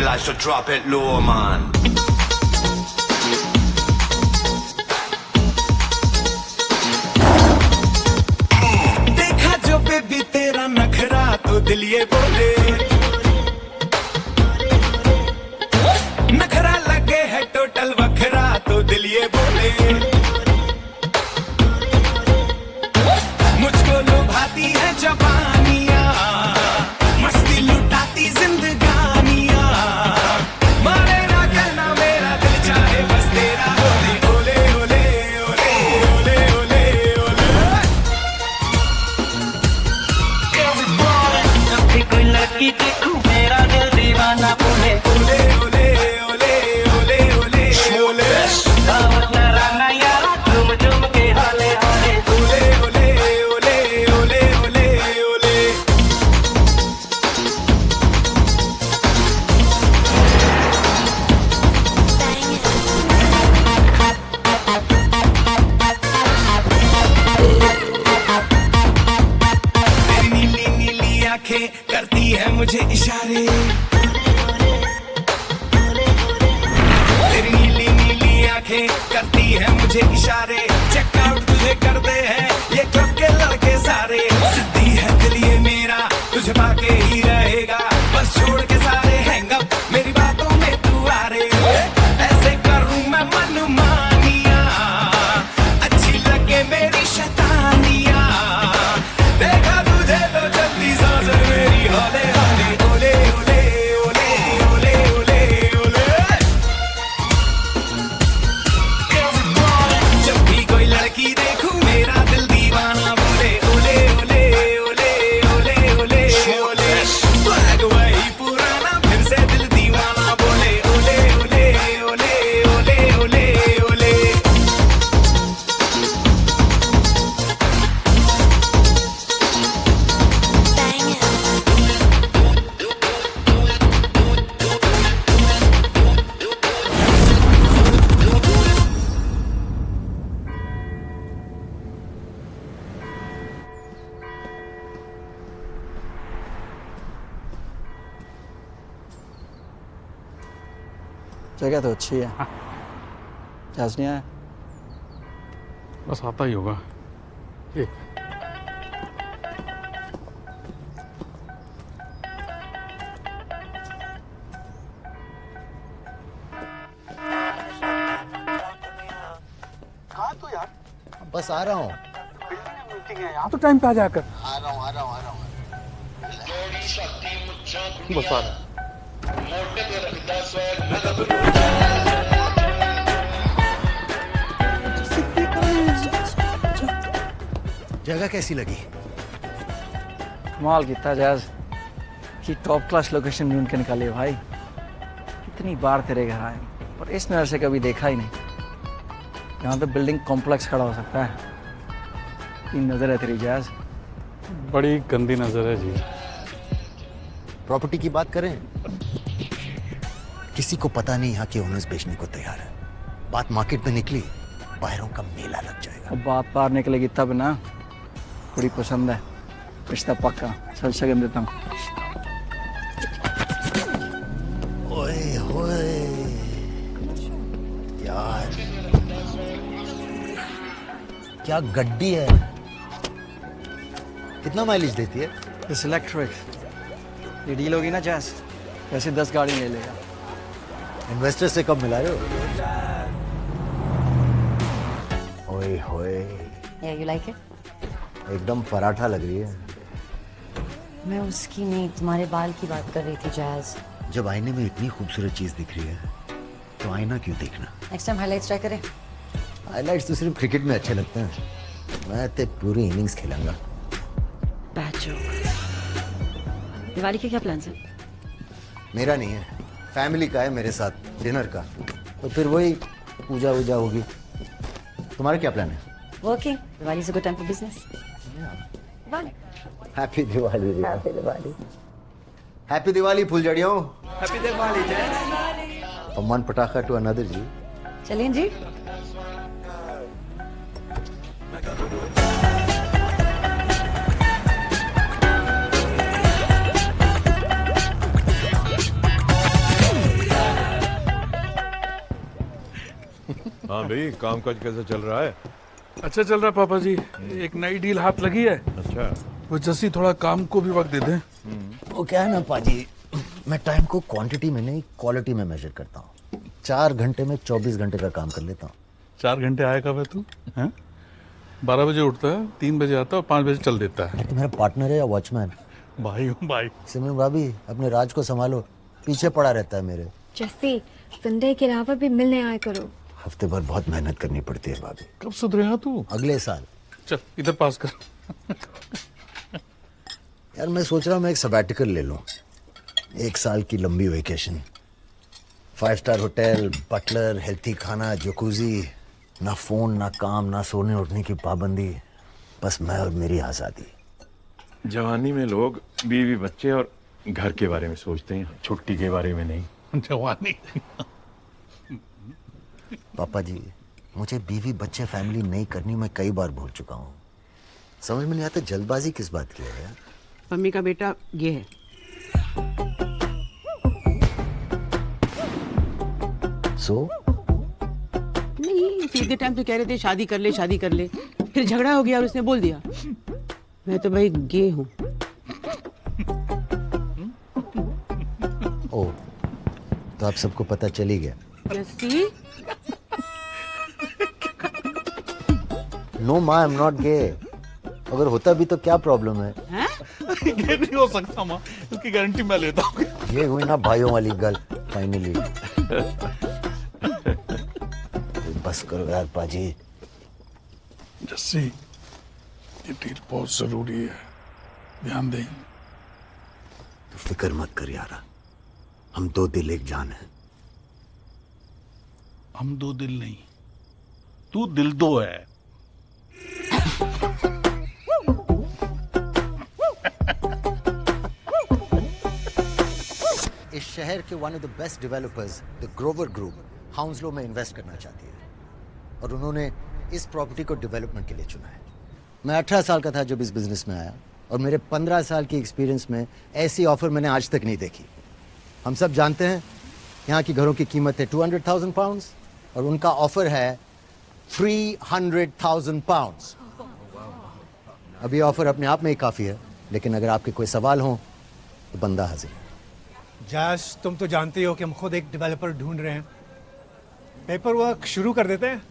I should drop it low, man. देखा जो baby तेरा नखरा तो दिल ये बोले, नखरा लगे है टोटल वखरा तो दिल ये बोले, मुझको लुभाती है जवानियां, मस्ती लुटाती जिंदगानियां, मारे ना कहना मेरा दिल चाहे बस तेरा ओले ओले ओले ओले ओले ओले ओले। जब भी कोई लड़की देखूं मेरा दिल दीवाना बोले, ओले ओले ओले ओले ओले ओले दावत न रहना यारा झूम झूम के हाले हाले। ओले ओले ओले ओले ओले ओले। तेरी नीली नीली आंखें करती है मुझे इशारे, तेरी नीली नीली आंखें करती है मुझे इशारे, चेकआउट तुझे कर दे हैं ये क्लब के लड़के सारे, सिद्धि है दिल ये मेरा तुझे पाके ही रहेगा, बस छोड़ के सारे हैंगअप मेरी बातों में तू आ रे, ऐसे करूं मैं मनमानिया, अच्छी लगे मेरी शैतानिया, देखा तुझे तो जल्दी सांस मेरी हौले हौले ओले ओले ओले ओले ओले ओले। जब भी कोई लड़की देखूं मेरा दिल दीवाना बोले ओले ओले ओले ओले ओले ओले। स्वैग वही पुराना फिर से दिल दीवाना बोले ओले ओले ओले ओले ओले ओले। जगह तो अच्छी है। जहाज नहीं आया? बस आता ही होगा। ये बस आ रहा हूँ। आप तो टाइम पे आ जाकर। आ रहा हूँ आ रहा हूँ आ रहा हूँ। बस आ रहा। जगह कैसी लगी? कमाल कितना जहाज कि टॉप क्लास लोकेशन ढूंढ के निकाले भाई। कितनी बार तेरे घर आए पर इस नज़र से कभी देखा ही नहीं। यहाँ तो बिल्डिंग कॉम्प्लेक्स खड़ा हो सकता है। तीन नज़र है तेरी जहाज। बड़ी गंदी नजर है जी। प्रॉपर्टी की बात करें, किसी को पता नहीं यहाँ के ओनर्स बेचने को तैयार है। बात मार्केट में निकली, बाहरों का मेला लग जाएगा। अब बात पार निकलेगी तब ना। थोड़ी पसंद है, रिश्ता पक्का। चल शगन देता हूँ। ओए होए यार, क्या गड्डी है। कितना माइलेज देती है? इस इलेक्ट्रिक ये डील होगी ना जहाज, वैसे 10 गाड़ी ले लेगा। इन्वेस्टर से कब मिला रहे हो? ओए होए, Yeah, you like it? एकदम पराठा लग रही है। मैं उसकी नहीं, तुम्हारे बाल की बात कर रही थी जैज। जब आईने में इतनी खूबसूरत चीज दिख रही है तो आईना क्यों देखना? नेक्स्ट टाइम हाइलाइट्स ट्राई करें। हाइलाइट्स तो सिर्फ क्रिकेट में अच्छे लगते हैं। मैं तो पूरी इनिंग्स खेलूंगा। Bad joke. दिवाली के क्या प्लान्स हैं? मेरा नहीं है, फैमिली का है, मेरे साथ डिनर का। तो फिर वही पूजा वूजा होगी। तुम्हारा क्या प्लान है? Working. Diwali is a good time for business. Bye. Happy Diwali. Happy Diwali. Happy Diwali फुलझड़ियों। हैप्पी दिवाली जहाज। From one pataka to another जी। चलें जी। हाँ भाई, कामकाज कैसा चल रहा है? अच्छा चल रहा है पापा जी। एक नई डील हाथ लगी है। अच्छा। वो जैसी थोड़ा काम को भी वक्त दे दें। वो क्या है ना पाजी, मैं टाइम को क्वांटिटी में नहीं क्वालिटी में मेजर करता हूँ। 4 घंटे में 24 घंटे का काम कर लेता हूँ। 4 घंटे आया कब है तू? हैं? 12 बजे उठता है, 3 बजे आता है और 5 बजे चल देता है। तो मेरा पार्टनर है या वॉचमैन? भाई हूँ भाई। सिमरन भाभी, अपने राज को संभालो, पीछे पड़ा रहता है मेरे। जैसे संडे के अलावा भी मिलने आया करो। हफ्ते भर बहुत मेहनत करनी पड़ती है भाभी। कब सुधरेगा तू? अगले साल। चल इधर पास कर। यार मैं सोच रहा हूँ मैं एक सबैटिकल ले लूँ, 1 साल की लंबी vacation. 5 star hotel, butler, healthy खाना, जकूजी, ना फोन, ना काम, ना सोने उठने की पाबंदी, बस मैं और मेरी आज़ादी। जवानी में लोग बीवी बच्चे और घर के बारे में सोचते हैं, छुट्टी के बारे में नहीं। जवानी। पापा जी, मुझे बीवी बच्चे फैमिली नहीं करनी, मैं कई बार भूल चुका हूँ। समझ में नहीं आता जल्दबाजी किस बात की है यार। मम्मी का बेटा ये है। सो नहीं, सीधे टाइम तो कह रहे थे शादी कर ले शादी कर ले, फिर झगड़ा हो गया और उसने बोल दिया। मैं तो भाई गे हूँ। ओ, तो आप सबको पता चल ही गया। जस्सी, नो माँ, आई एम नॉट गे। अगर होता भी तो क्या प्रॉब्लम है? हैं? ये नहीं हो सकता माँ, इसकी गारंटी मैं लेता हूँ। ये हुई ना भाइयों वाली गल फाइनली। बस करो यार पाजी। जस्सी, ये डील बहुत जरूरी है, ध्यान दें। तो फिक्र मत कर यारा, हम 2 दिल 1 जान है। हम 2 दिल नहीं, तू दिल 2 है। इस शहर के one of the best developers, the Grover group, Hounslow में इन्वेस्ट करना चाहती है और उन्होंने इस प्रॉपर्टी को डेवलपमेंट के लिए चुना है। मैं 18 साल का था जब इस बिजनेस में आया और मेरे 15 साल की एक्सपीरियंस में ऐसी ऑफर मैंने आज तक नहीं देखी। हम सब जानते हैं यहाँ की घरों की कीमत है 200,000 पाउंड्स और उनका ऑफर है 300,000 पाउंड्स। अभी ऑफर अपने आप में ही काफ़ी है, लेकिन अगर आपके कोई सवाल हो तो बंदा हाजिर। जैस, तुम तो जानते हो कि हम खुद एक डेवलपर ढूंढ रहे हैं। पेपर वर्क शुरू कर देते हैं।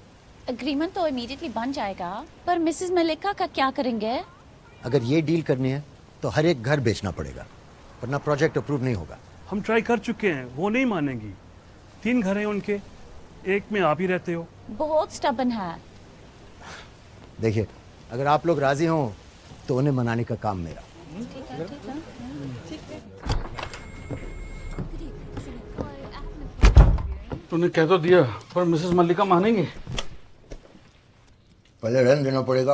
एग्रीमेंट तो इमीडिएटली बन जाएगा, पर मिसेस मलिका का क्या करेंगे? अगर ये डील करनी है तो हर एक घर बेचना पड़ेगा, वरना प्रोजेक्ट अप्रूव नहीं होगा। हम ट्राई कर चुके हैं, वो नहीं मानेंगी। 3 घर हैं उनके, एक में आप ही रहते हो। बहुत स्टबन है। देखिए, अगर आप लोग राजी हों तो उन्हें मनाने का काम मेरा। तूने कह तो दिया, पर मिसेस मल्लिका मानेंगे? पहले रेंट देना पड़ेगा,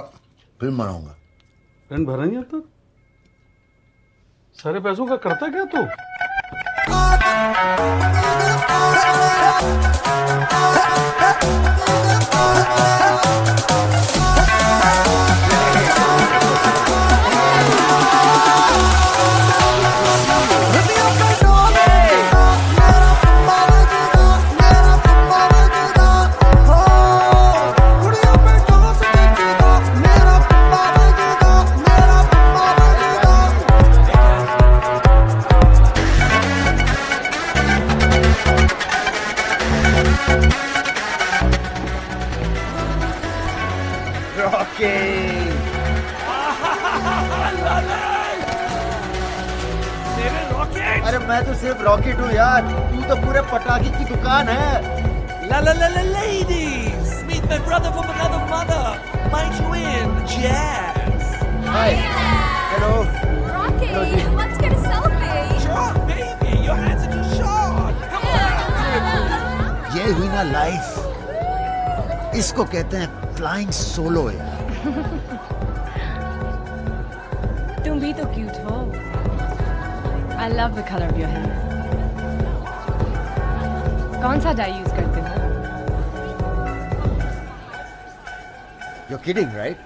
फिर मनाऊंगा। रेंट भरा नहीं अब तक? सारे पैसों का करता क्या तू? अरे मैं तो सिर्फ रॉकेट हूँ यार, तू तो पूरे पटाखे की दुकान है। La la la la ladies, meet my brother from another mother, my twin, Jazz. Hi, hello. Rocky, let's get a selfie. Sure, baby, your hands are too short. Come on. ये हुई ना लाइफ, इसको कहते हैं flying solo यार। तुम भी तो क्यूट हो। I love the color of your hair. कौन सा डाई यूज करते हो? You're kidding, right?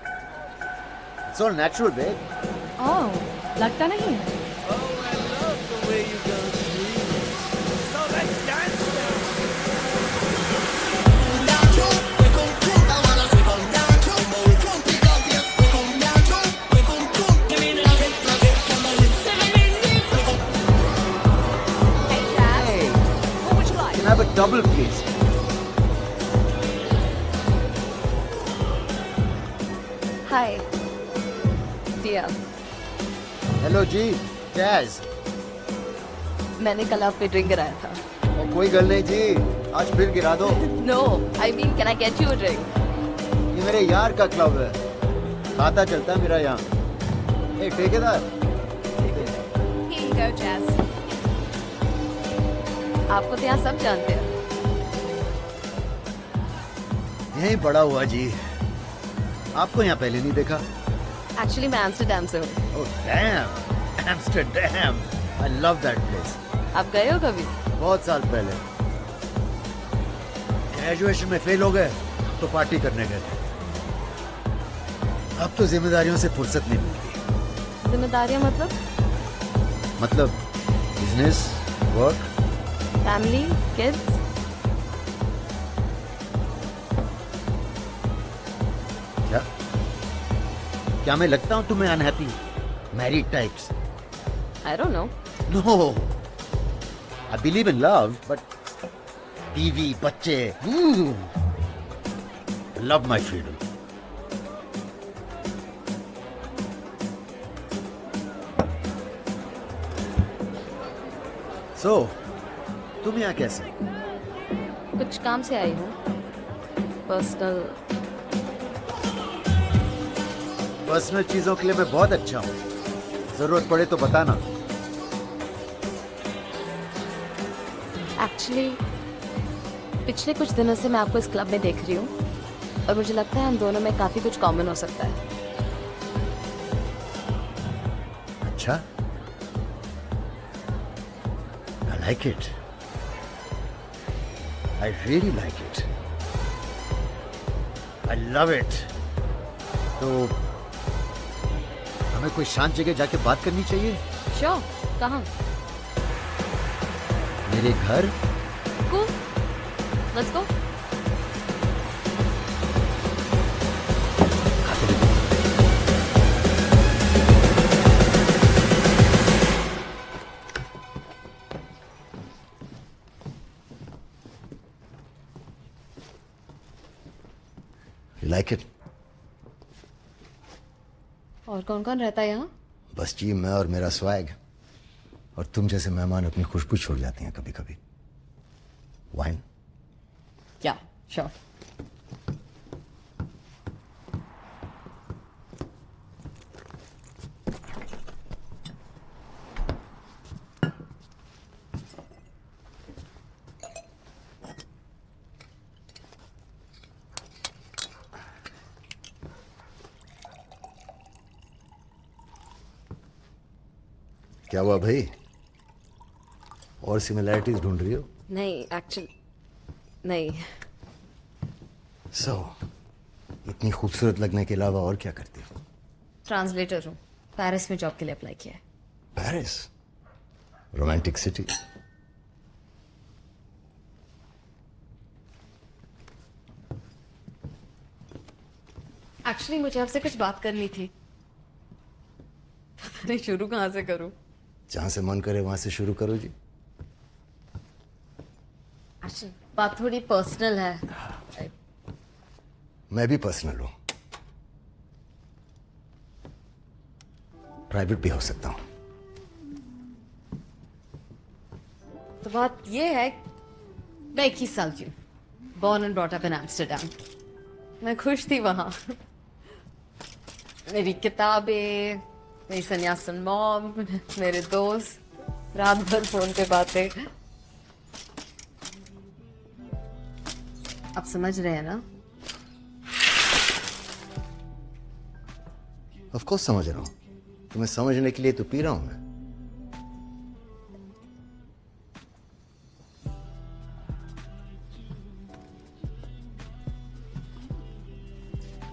It's all natural, babe. Oh, लगता नहीं है। Oh, I love the way you go sweet. So let's dance now. double, please. Hi. Dia. Hello, ji. Jazz. मैंने कल आप पे ड्रिंक कराया था. और कोई गल नहीं जी. आज फिर गिरा दो. No, I mean, can I get you a drink? ये मेरे यार का क्लब है. खाता चलता है मेरा यहाँ. ए ठेकेदार. Here you go, Jazz. आपको तो यहाँ सब जानते हैं. यहीं बड़ा हुआ जी. आपको यहाँ पहले नहीं देखा. Actually, मैं एम्स्टर्डम से हूँ. Oh damn, Amsterdam. I love that place. आप गए हो कभी? बहुत साल पहले. ग्रेजुएशन में फेल हो गए तो पार्टी करने गए थे. अब तो जिम्मेदारियों से फुर्सत नहीं मिलती. जिम्मेदारियाँ मतलब बिजनेस, वर्क. Family, kids. क्या मैं लगता हूँ तुम्हें unhappy? Married types. I don't know. No. I believe in love, but बीवी, बच्चे. Love my freedom. So, तुम यहाँ कैसे? कुछ काम से आई हूँ. पर्सनल चीजों के लिए मैं बहुत अच्छा हूँ. जरूरत पड़े तो बताना. एक्चुअली पिछले कुछ दिनों से मैं आपको इस क्लब में देख रही हूँ और मुझे लगता है हम दोनों में काफी कुछ कॉमन हो सकता है. अच्छा. I like it. I really like it. I love it. तो हमें कोई शांत जगह जाके बात करनी चाहिए. श्योर. कहाँ? मेरे घर. Cool. Let's go. You like it? और कौन कौन रहता है यहाँ? बस जी मैं और मेरा स्वैग. और तुम जैसे मेहमान अपनी खुशबू छोड़ जाती हैं कभी कभी. वाइन. Yeah, sure. क्या हुआ भाई? और सिमिलैरिटीज ढूंढ रही हो? नहीं, एक्चुअली नहीं. So, इतनी खूबसूरत लगने के अलावा और क्या करती हो? ट्रांसलेटर हूँ. पेरिस में जॉब के लिए अप्लाई किया है. पेरिस? Romantic city. एक्चुअली मुझे आपसे कुछ बात करनी थी. पता नहीं शुरू कहाँ से करूँ. जहां से मन करे वहां से शुरू करो जी. एक्चुअली बात थोड़ी पर्सनल है. मैं भी पर्सनल हूं. प्राइवेट भी हो सकता हूं. तो बात ये है, मैं 21 साल की हूँ. Born and brought up in Amsterdam. मैं खुश थी वहां. मेरी किताबें, मेरी सन्यासन मॉम, मेरे दोस्त, रात भर फोन पे बातें. आप समझ रहे हैं ना? ऑफ कोर्स समझ रहा हूं. तुम्हें समझने के लिए तो पी रहा हूं मैं.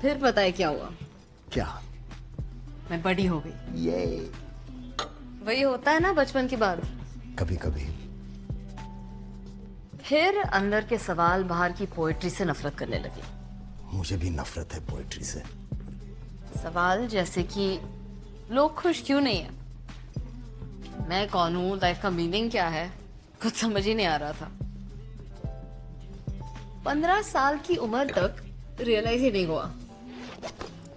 फिर बताए क्या हुआ? क्या? मैं बड़ी हो गई. ये वही होता है ना बचपन की बात. कभी कभी. फिर अंदर के सवाल बाहर की पोएट्री से नफरत करने लगी. मुझे भी नफरत है पोएट्री से. सवाल जैसे कि लोग खुश क्यों नहीं है, मैं कौन हूँ, लाइफ का मीनिंग क्या है, कुछ समझ ही नहीं आ रहा था. 15 साल की उम्र तक रियलाइज ही नहीं हुआ,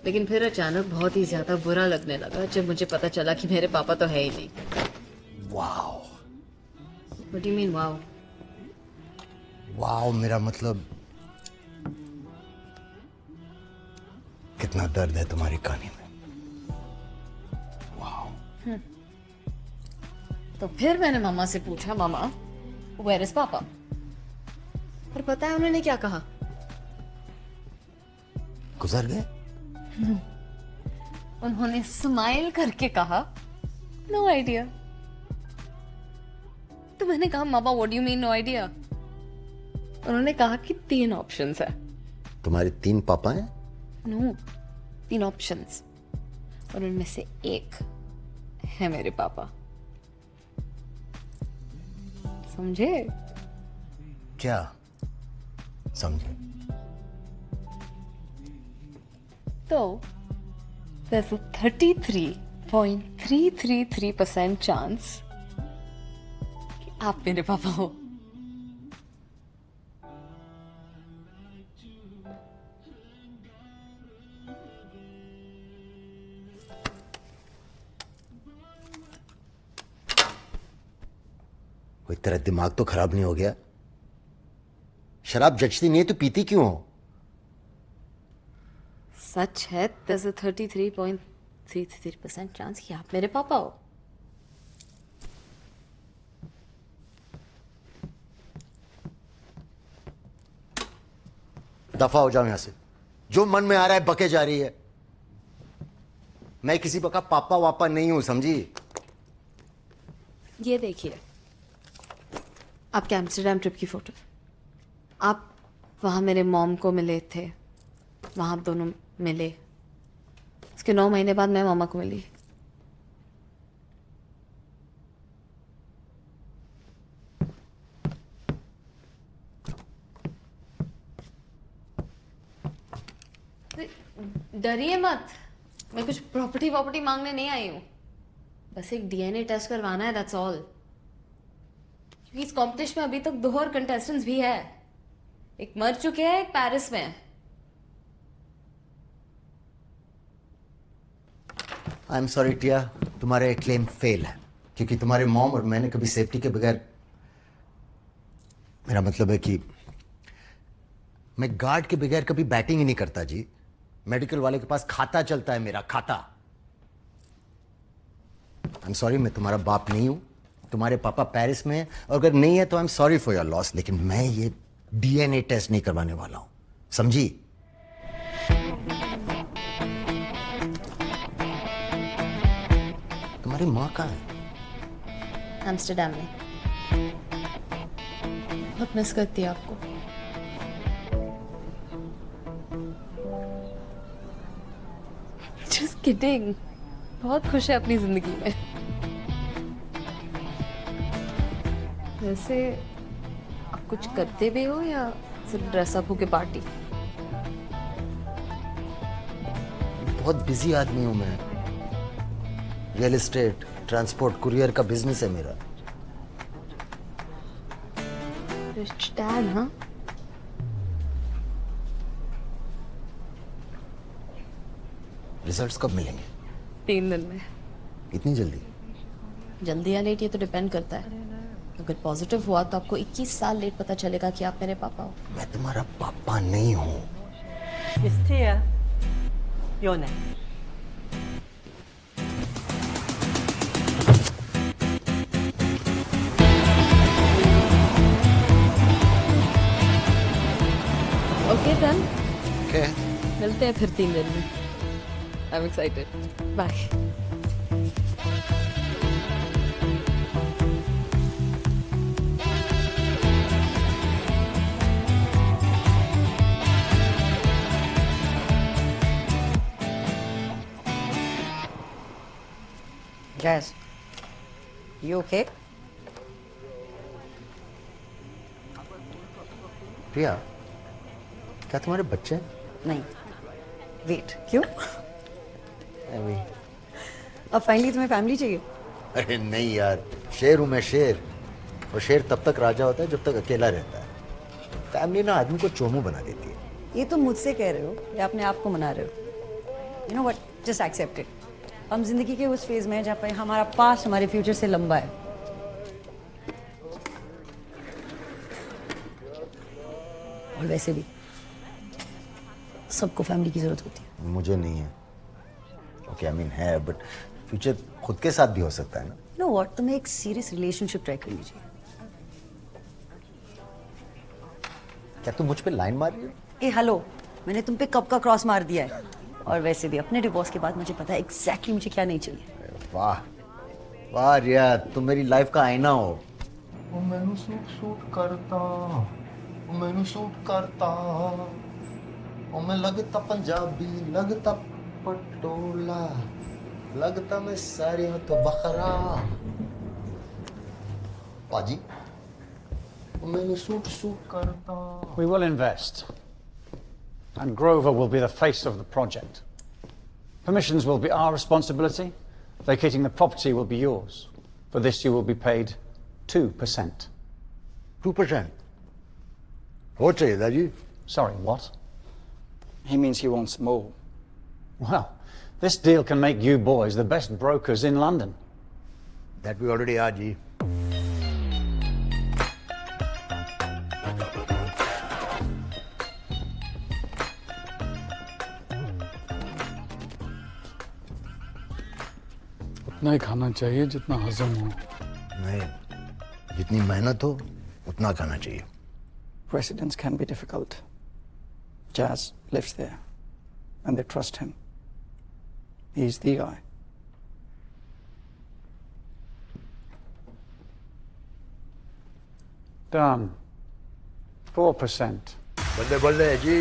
लेकिन फिर अचानक बहुत ही ज्यादा बुरा लगने लगा जब मुझे पता चला कि मेरे पापा तो है ही नहीं। Wow. What do you mean, wow? Wow मेरा मतलब कितना दर्द है तुम्हारी कहानी में। वाओ। तो फिर मैंने मामा से पूछा, मामा वेयर इज पापा? और पता है उन्होंने क्या कहा? गुजर गए। उन्होंने स्माइल करके कहा, नो आइडिया। तो मैंने कहा, मामा what do you mean no idea? उन्होंने कहा कि 3 ऑप्शंस है। तुम्हारे 3 पापा हैं? नो, 3 ऑप्शंस, और उनमें से एक है मेरे पापा। समझे? क्या समझे? तो there's a 33.333% चांस कि आप मेरे पापा हो। कोई तेरा दिमाग तो खराब नहीं हो गया? शराब जचती नहीं है तो पीती क्यों हो? सच है, there's a 33.33% चांस कि आप मेरे पापा हो। दफा हो जाओ यहां से। जो मन में आ रहा है बके जा रही है। मैं किसी का पापा वापा नहीं हूं, समझी? ये देखिए आपके एम्स्टर्डम ट्रिप की फोटो। आप वहां मेरे मॉम को मिले थे, वहां आप दोनों मिले। उसके 9 महीने बाद मैं मामा को मिली। डरिए मत, मैं कुछ प्रॉपर्टी मांगने नहीं आई हूं। बस एक डीएनए टेस्ट करवाना है, दैट्स ऑल। क्योंकि इस कॉम्पिटिशन में अभी तक 2 और कंटेस्टेंट्स भी है। एक मर चुके हैं, एक पेरिस में है। आई एम सॉरी टिया, तुम्हारे क्लेम फेल है, क्योंकि तुम्हारे मॉम और मैंने कभी सेफ्टी के बगैर, मेरा मतलब है कि मैं गार्ड के बगैर कभी बैटिंग ही नहीं करता जी। मेडिकल वाले के पास खाता चलता है, मेरा खाता। आई एम सॉरी, मैं तुम्हारा बाप नहीं हूं। तुम्हारे पापा पेरिस में है, और अगर नहीं है तो आई am sorry for your loss, लेकिन मैं ये डीएनए टेस्ट नहीं करवाने वाला हूं, समझी? तुम्हारी माँ कहाँ है? एम्स्टर्डम में। बहुत मिस करती है आपको। Just kidding. बहुत खुश है अपनी जिंदगी में। वैसे आप कुछ करते भी हो या सिर्फ ड्रेस अप होके पार्टी? बहुत बिजी आदमी हूं मैं। रियल एस्टेट, ट्रांसपोर्ट, कुरियर का बिजनेस है मेरा। रिच डैड, हाँ? रिजल्ट्स कब मिलेंगे? 3 दिन में। इतनी जल्दी? जल्दी या लेट ये तो डिपेंड करता है। अगर पॉजिटिव हुआ तो आपको 21 साल लेट पता चलेगा कि आप मेरे पापा हो। मैं तुम्हारा पापा नहीं हूं। Miss Tia, you're next. Okay done. Okay. मिलते हैं फिर 3 दिन में। I am excited. Bye. Jazz, you okay? Priya, क्या तुम्हारे बच्चे हैं? नहीं। वेट, क्यों? अभी अब फाइनली तुम्हें फैमिली चाहिए? अरे नहीं यार, शेर हूं मैं, शेर। और शेर तब तक राजा होता है जब तक अकेला रहता है। फैमिली ना आदमी को चोमू बना देती है। ये तो मुझसे कह रहे हो या अपने आप को मना रहे हो? You know what, just accept it. हम जिंदगी के उस फेज में हैं जहाँ पे हमारा पास्ट हमारे फ्यूचर से लंबा है। और वैसे भी सबको फैमिली की जरूरत होती है। मुझे नहीं है। ओके, आई मीन है, बट फ्यूचर खुद के साथ भी हो सकता है ना। नो व्हाट, तुम्हें एक सीरियस रिलेशनशिप ट्राई कर लीजिए। क्या तुम मुझ पे लाइन मार रही हो? ए हेलो, मैंने तुम पे कब का क्रॉस मार दिया है। और वैसे भी अपने डिवोर्स के बाद मुझे पता है एग्जैक्टली मुझे क्या नहीं चाहिए। वाह वाह रिया, तुम मेरी लाइफ का आईना हो। वो मैनू सूट करता, वो मैनू सूट करता, वो मैं लगता पंजाबी, लगता पटोला, लगता मैं सारी हूं तो बखरा। पाजी, वो मैनू सूट करता। We will invest. And Grover will be the face of the project. Permissions will be our responsibility. Vacating the property will be yours. For this you will be paid 2%. 2%? What say, Daji? Sorry, what? He means he wants more. Well, this deal can make you boys the best brokers in London. That we already are, Ji. उतना ही खाना चाहिए जितना हजम हो। नहीं, जितनी मेहनत हो उतना खाना चाहिए। Residents can be difficult. Jazz lives there, and they trust him. He's the guy. Done. 4%. बल्ले जी।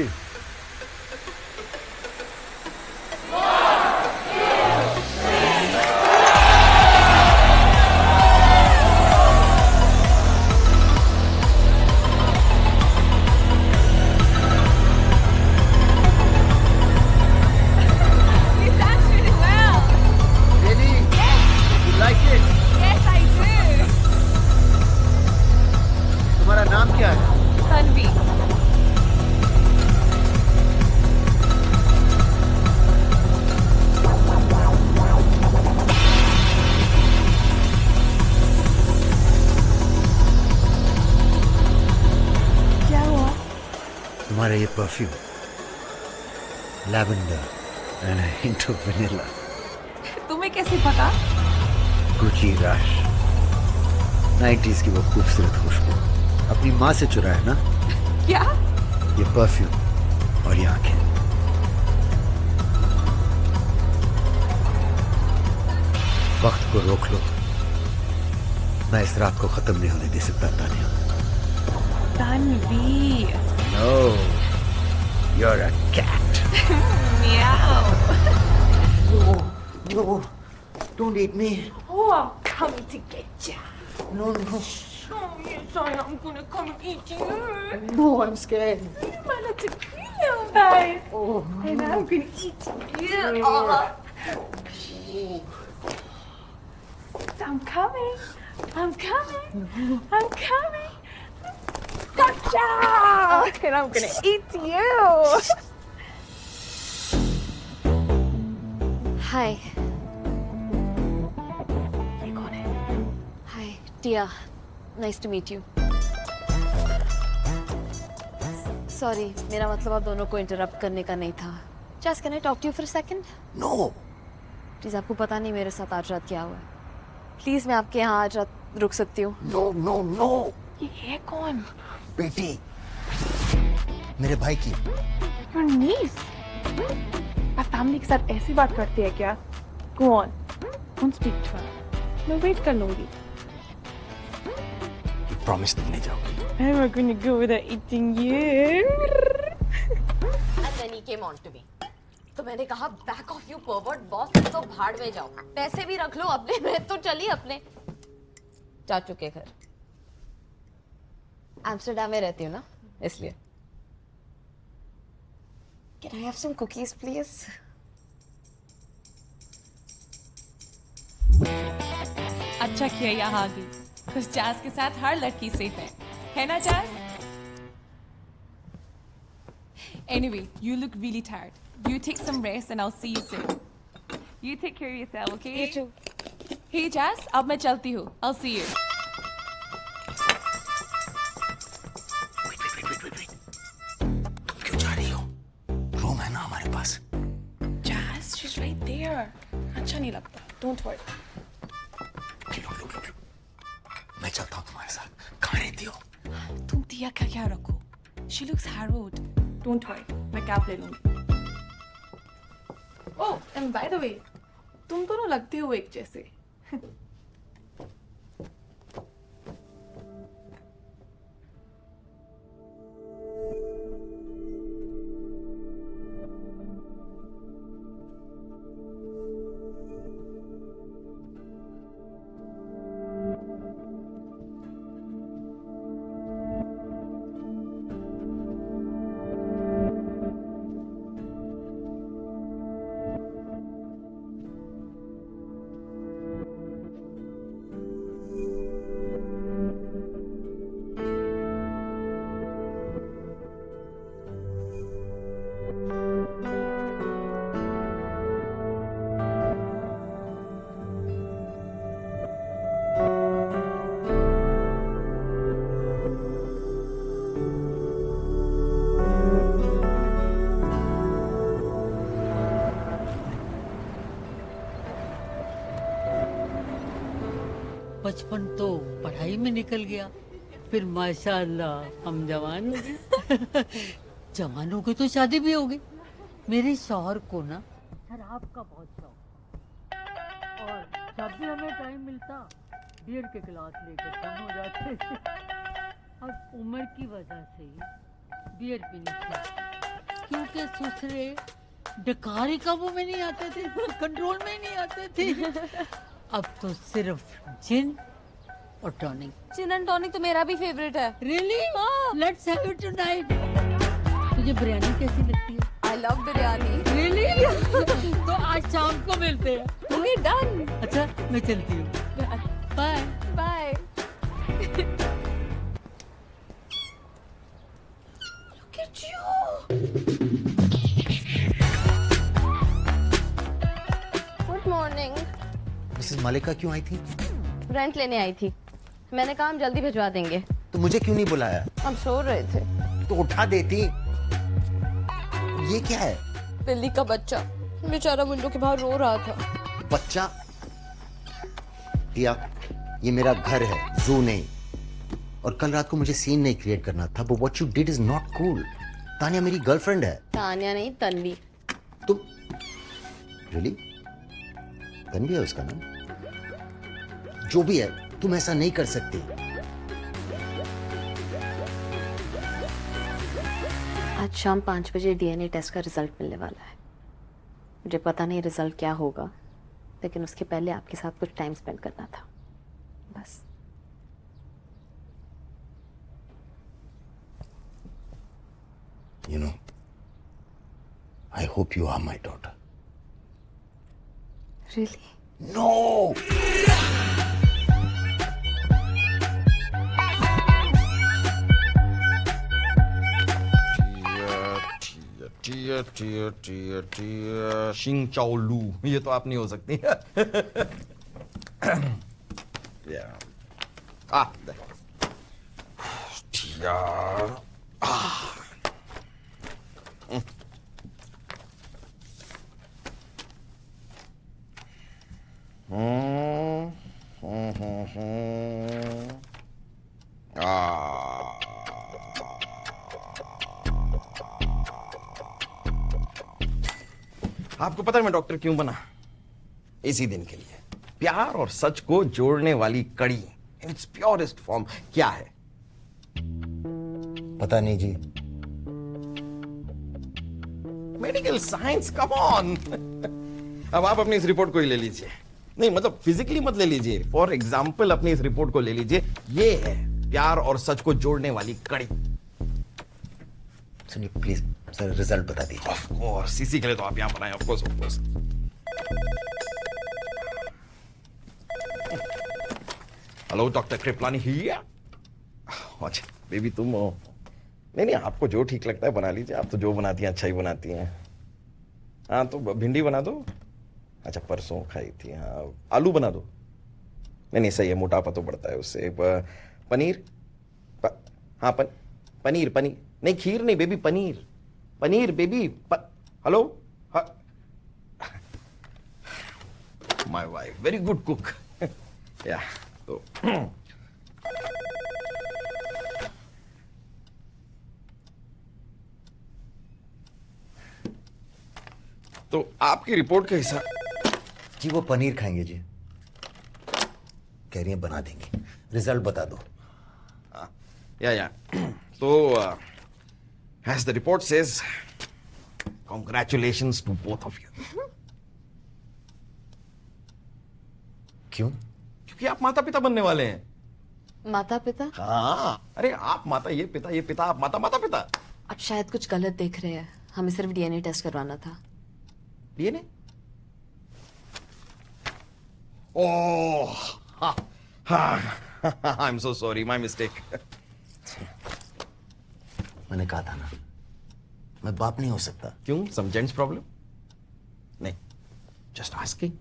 तुम्हारा नाम क्या है? तन्वी। क्या हुआ? तुम्हारा ये perfume, lavender and hint of vanilla. तुम्हें कैसे पता? गुची रश, 90s की वो खूबसूरत खुशबू अपनी माँ से चुरा है ना? क्या? ये परफ्यूम और ये आंखें। वक्त को रोक लो, मैं इस रात को खत्म नहीं होने दे सकता Tania. Tanvi. No, you're a cat. Meow. No, don't eat me. Oh, I'm coming to get you. No, no. Oh, yes, I'm gonna come and eat you. No, I'm scared. You wanted to feel nice. Oh. And I'm gonna eat you. I'm coming. I'm coming. I'm coming. Gotcha! And I'm gonna eat you. Hi. ये कौन है? Hi, Tia. Nice to meet you. Sorry, मेरा मतलब आप दोनों को interrupt करने का नहीं था। Just can I talk to you for a second? No. Please, आपको पता नहीं मेरे साथ आज रात क्या हुआ है। प्लीज, मैं आपके यहाँ आज रात रुक सकती हूँ? No, no, no. ये है कौन? बेटी, मेरे भाई की। Your niece? आप फैमिली के साथ ऐसी बात करती है क्या? Go on. Don't speak to her. मैं वेट कर लूंगी। प्रॉमिस तुम नहीं जाओगी। I'm not gonna go without eating you. And then he came on to me. तो मैंने कहा back of you pervert boss, तो भाड़ में जाओ। पैसे भी रख लो अपने, मैं तो चली अपने चाचू के घर। एम्स्टरडैम में रहती हूँ ना, इसलिए। Can I have some cookies, please? अच्छा किया यहाँ आ गई। कुछ जैज के साथ हर लड़की सेफ है ना jazz? Anyway, you look really tired. You take some rest and I'll see you soon. You take care of yourself, okay? You too. Hey Jazz, अब मैं चलती हूँ. I'll see you. क्यों जा रही हो? रूम है ना हमारे पास. Jazz, she's right there. अच्छा नहीं लगता. Don't worry. मैं चलता हूँ तुम्हारे साथ. कहाँ रहती हो? तुम दिया का क्या रखो? She looks harrowed. Don't worry, मैं कैब ले लूँगी. Oh, and by the way, तुम दोनों लगते हो एक जैसे. बचपन तो पढ़ाई में निकल गया, फिर माशाअल्लाह हम जवान हो गए. जवान हो गए तो शादी भी हो गई. मेरे शौहर को ना शराब का बहुत शौक, और जब भी हमें टाइम मिलता बियर के गिलास लेकर कम हो जाते. अब उम्र की वजह से बियर पीनी चाहिए, क्योंकि ससुरे डकारी काबू में नहीं आते थे, कंट्रोल में नहीं आते थे. अब तो सिर्फ जिन और टॉनिक. जिन एंड टॉनिक तो मेरा भी फेवरेट है. Really? Let's have it tonight. तुझे बिरयानी कैसी लगती है? I love biryani. रियली? तो आज शाम को मिलते हैं. Okay done. अच्छा मैं चलती हूँ. Bye bye. Look at you. Good morning. Mrs Malika क्यों आई थी? रेंट लेने आई थी. मैंने कहा हम जल्दी भिजवा देंगे. तो मुझे क्यों नहीं बुलाया? हम सो रहे थे. तो उठा देती. ये क्या है? बिल्ली का बच्चा बेचारा विंडो के बाहर रो रहा था. बच्चा? दिया, ये मेरा घर है, जू नहीं. और कल रात को मुझे सीन नहीं क्रिएट करना था. But what you did is not cool. Tania मेरी गर्लफ्रेंड है. तानिया नहीं, तन्वी. तुम रियली? तन्वी है उसका नाम? जो भी है, तुम ऐसा नहीं कर सकती. आज शाम 5 बजे डीएनए टेस्ट का रिजल्ट मिलने वाला है. मुझे पता नहीं रिजल्ट क्या होगा, लेकिन उसके पहले आपके साथ कुछ टाइम स्पेंड करना था. बस. You know, I hope you are my daughter. Really? No! शिंग चाओ लू, ये तो आप नहीं हो सकती. आपको पता है मैं डॉक्टर क्यों बना? इसी दिन के लिए. प्यार और सच को जोड़ने वाली कड़ी इन इट्स प्योरेस्ट फॉर्म क्या है? पता नहीं जी. Medical science. Come on. अब आप अपनी इस रिपोर्ट को ही ले लीजिए. नहीं मतलब फिजिकली मत ले लीजिए. फॉर एग्जाम्पल अपनी इस रिपोर्ट को ले लीजिए. ये है प्यार और सच को जोड़ने वाली कड़ी. सुनिए प्लीज सर, रिजल्ट बता दीजिए. ऑफ कोर्स, इसी के लिए तो आप यहां पर आए. Of course, of course. Hello doctor Kripalani here. अच्छा बेबी तुम हो. नहीं नहीं, आपको जो ठीक लगता है बना लीजिए, आप तो जो बनाती हैं अच्छा ही बनाती हैं। हाँ तो भिंडी बना दो। अच्छा परसों खाई थी, हाँ आलू बना दो। नहीं नहीं सही है, मोटापा तो बढ़ता है उससे। पनीर हाँ पनीर पनीर नहीं, खीर नहीं baby, paneer paneer baby. Hello my wife very good cook. या तो आपकी रिपोर्ट के हिसाब जी वो पनीर खाएंगे जी, कह रही हैं बना देंगे, रिजल्ट बता दो। या तो as the report says, congratulations to both of you. क्यों? क्योंकि आप माता पिता बनने वाले हैं। माता पिता? हाँ, अरे आप माता, ये पिता, आप माता, माता पिता। आप शायद कुछ गलत देख रहे हैं, हमें सिर्फ डीएनए टेस्ट करवाना था। DNA? Oh, I am so sorry, my mistake. मैंने कहा था ना, मैं बाप नहीं हो सकता। क्यों? सम जेंट्स प्रॉब्लम? नहीं, जस्ट आस्किंग,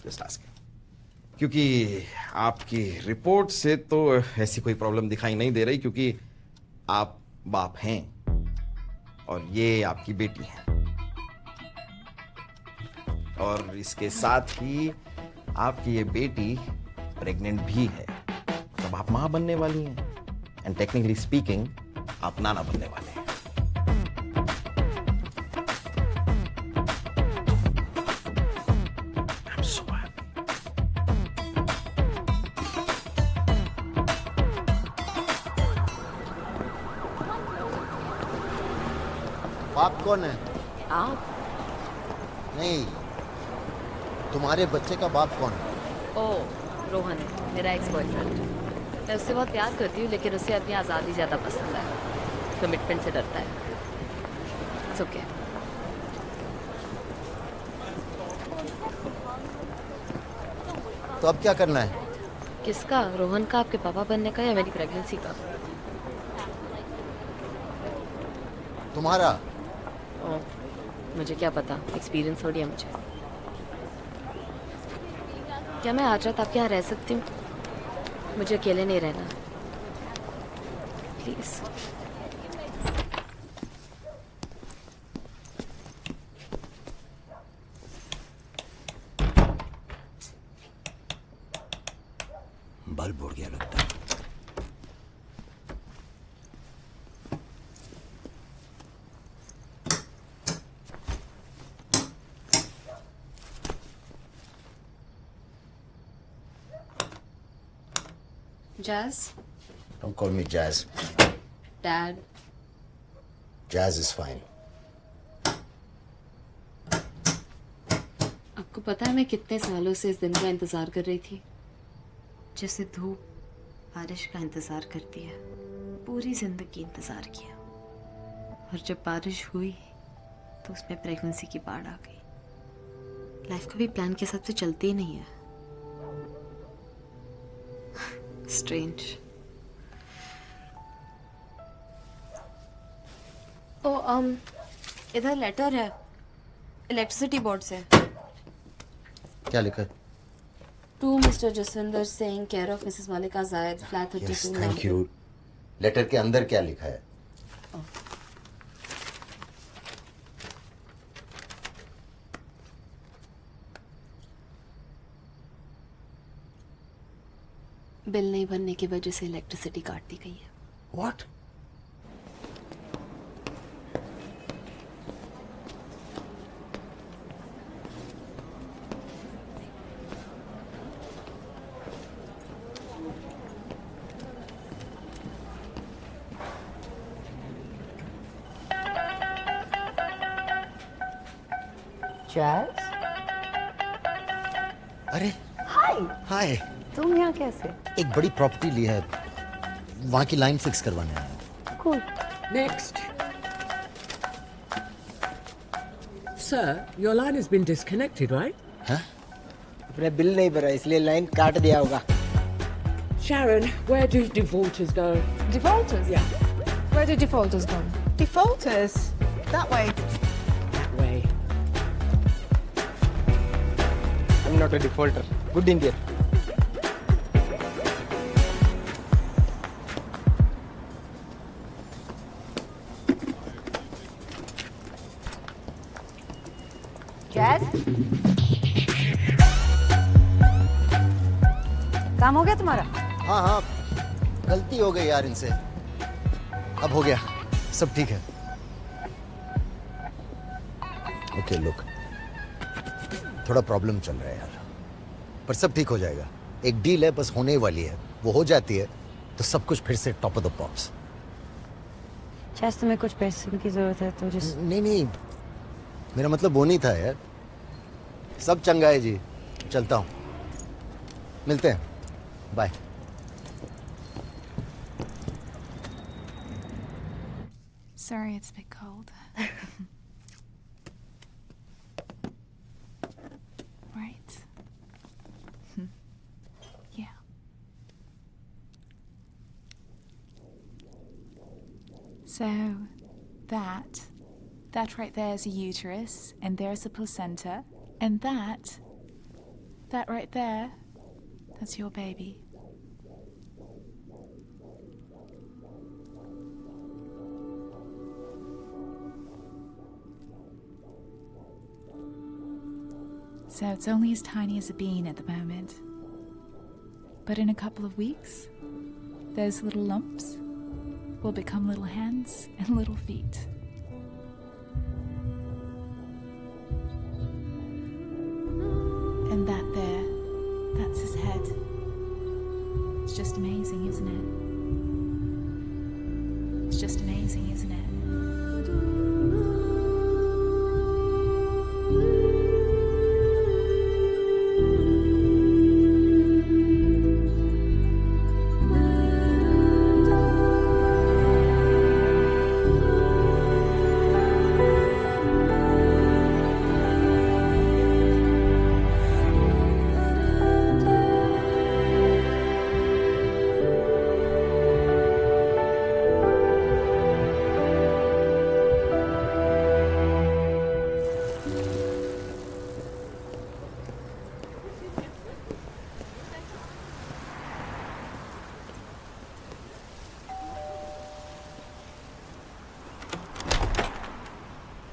जस्ट आस्किंग। क्योंकि आपकी रिपोर्ट से तो ऐसी कोई प्रॉब्लम दिखाई नहीं दे रही, क्योंकि आप बाप हैं और ये आपकी बेटी है, और इसके साथ ही आपकी ये बेटी प्रेग्नेंट भी है। तब आप मां बनने वाली हैं, एंड टेक्निकली स्पीकिंग आप नाना बनने वाले हैं। I'm so happy. बाप कौन है? आप? नहीं, तुम्हारे बच्चे का बाप कौन है? ओह रोहन, मेरा एक्स बॉयफ्रेंड। मैं उससे बहुत प्यार करती हूँ, लेकिन उसे अपनी आज़ादी ज़्यादा पसंद है, कमिटमेंट से डरता है। It's okay. तो अब क्या करना है? किसका? रोहन का, आपके पापा बनने का, या मेरी प्रेगनेंसी का? तुम्हारा? ओह, मुझे क्या पता, एक्सपीरियंस थोड़ी है मुझे। क्या मैं आज रात आपके यहाँ रह सकती हूँ? मुझे अकेले नहीं रहना, प्लीज। बल्ब उड़ गया लगता है। Jazz? Don't call me Jazz. Dad? Jazz is fine. आपको पता है मैं कितने सालों से इस दिन का इंतजार कर रही थी? जैसे धूप बारिश का इंतजार करती है, पूरी जिंदगी इंतजार किया। और जब बारिश हुई तो उसमें प्रेगनेंसी की बाढ़ आ गई। लाइफ कभी प्लान के हिसाब से चलती ही नहीं है। स्ट्रेंज। ओ इधर लेटर है इलेक्ट्रिसिटी बोर्ड से। क्या लिखा है? To Mister Jaswinder Singh, care of Mrs Malika Zaid, flat 32। Thank you. Letter के अंदर क्या लिखा है? बिल नहीं भरने की वजह से इलेक्ट्रिसिटी काट दी गई है। What? Jazz? अरे हाय। हाय। तुम यहाँ कैसे? एक बड़ी प्रॉपर्टी ली है, वहां की लाइन फिक्स करवाने आया। Cool. Next. Sir, your line has been disconnected, right? Huh? अपने बिल नहीं भरा इसलिए लाइन काट दिया होगा। Sharon, where do defaulters go? Defaulters? Yeah. Where did defaulters go? Defaulters? That way. That way. I'm not a defaulter. Good Indian. Zaid, काम हो गया तुम्हारा? हाँ हाँ, गलती हो गई यार इनसे। अब हो गया, सब ठीक है। ओके लुक, थोड़ा प्रॉब्लम चल रहा है यार, पर सब ठीक हो जाएगा। एक डील है, बस होने वाली है। वो हो जाती है तो सब कुछ फिर से टॉप ऑफ द पॉप्स। जैसे तुम्हें कुछ पैसे की जरूरत है तो जिस नहीं नहीं, मेरा मतलब वो नहीं था यार। सब चंगा है जी, चलता हूँ, मिलते हैं, bye. Sorry, it's a bit cold. Right. Yeah. So, that right there is a uterus, and there's a placenta, and that right there, that's your baby. So it's only as tiny as a bean at the moment. But in a couple of weeks, those little lumps will become little hands and little feet. And that there, that's his head. It's just amazing, isn't it? It's just amazing, isn't it?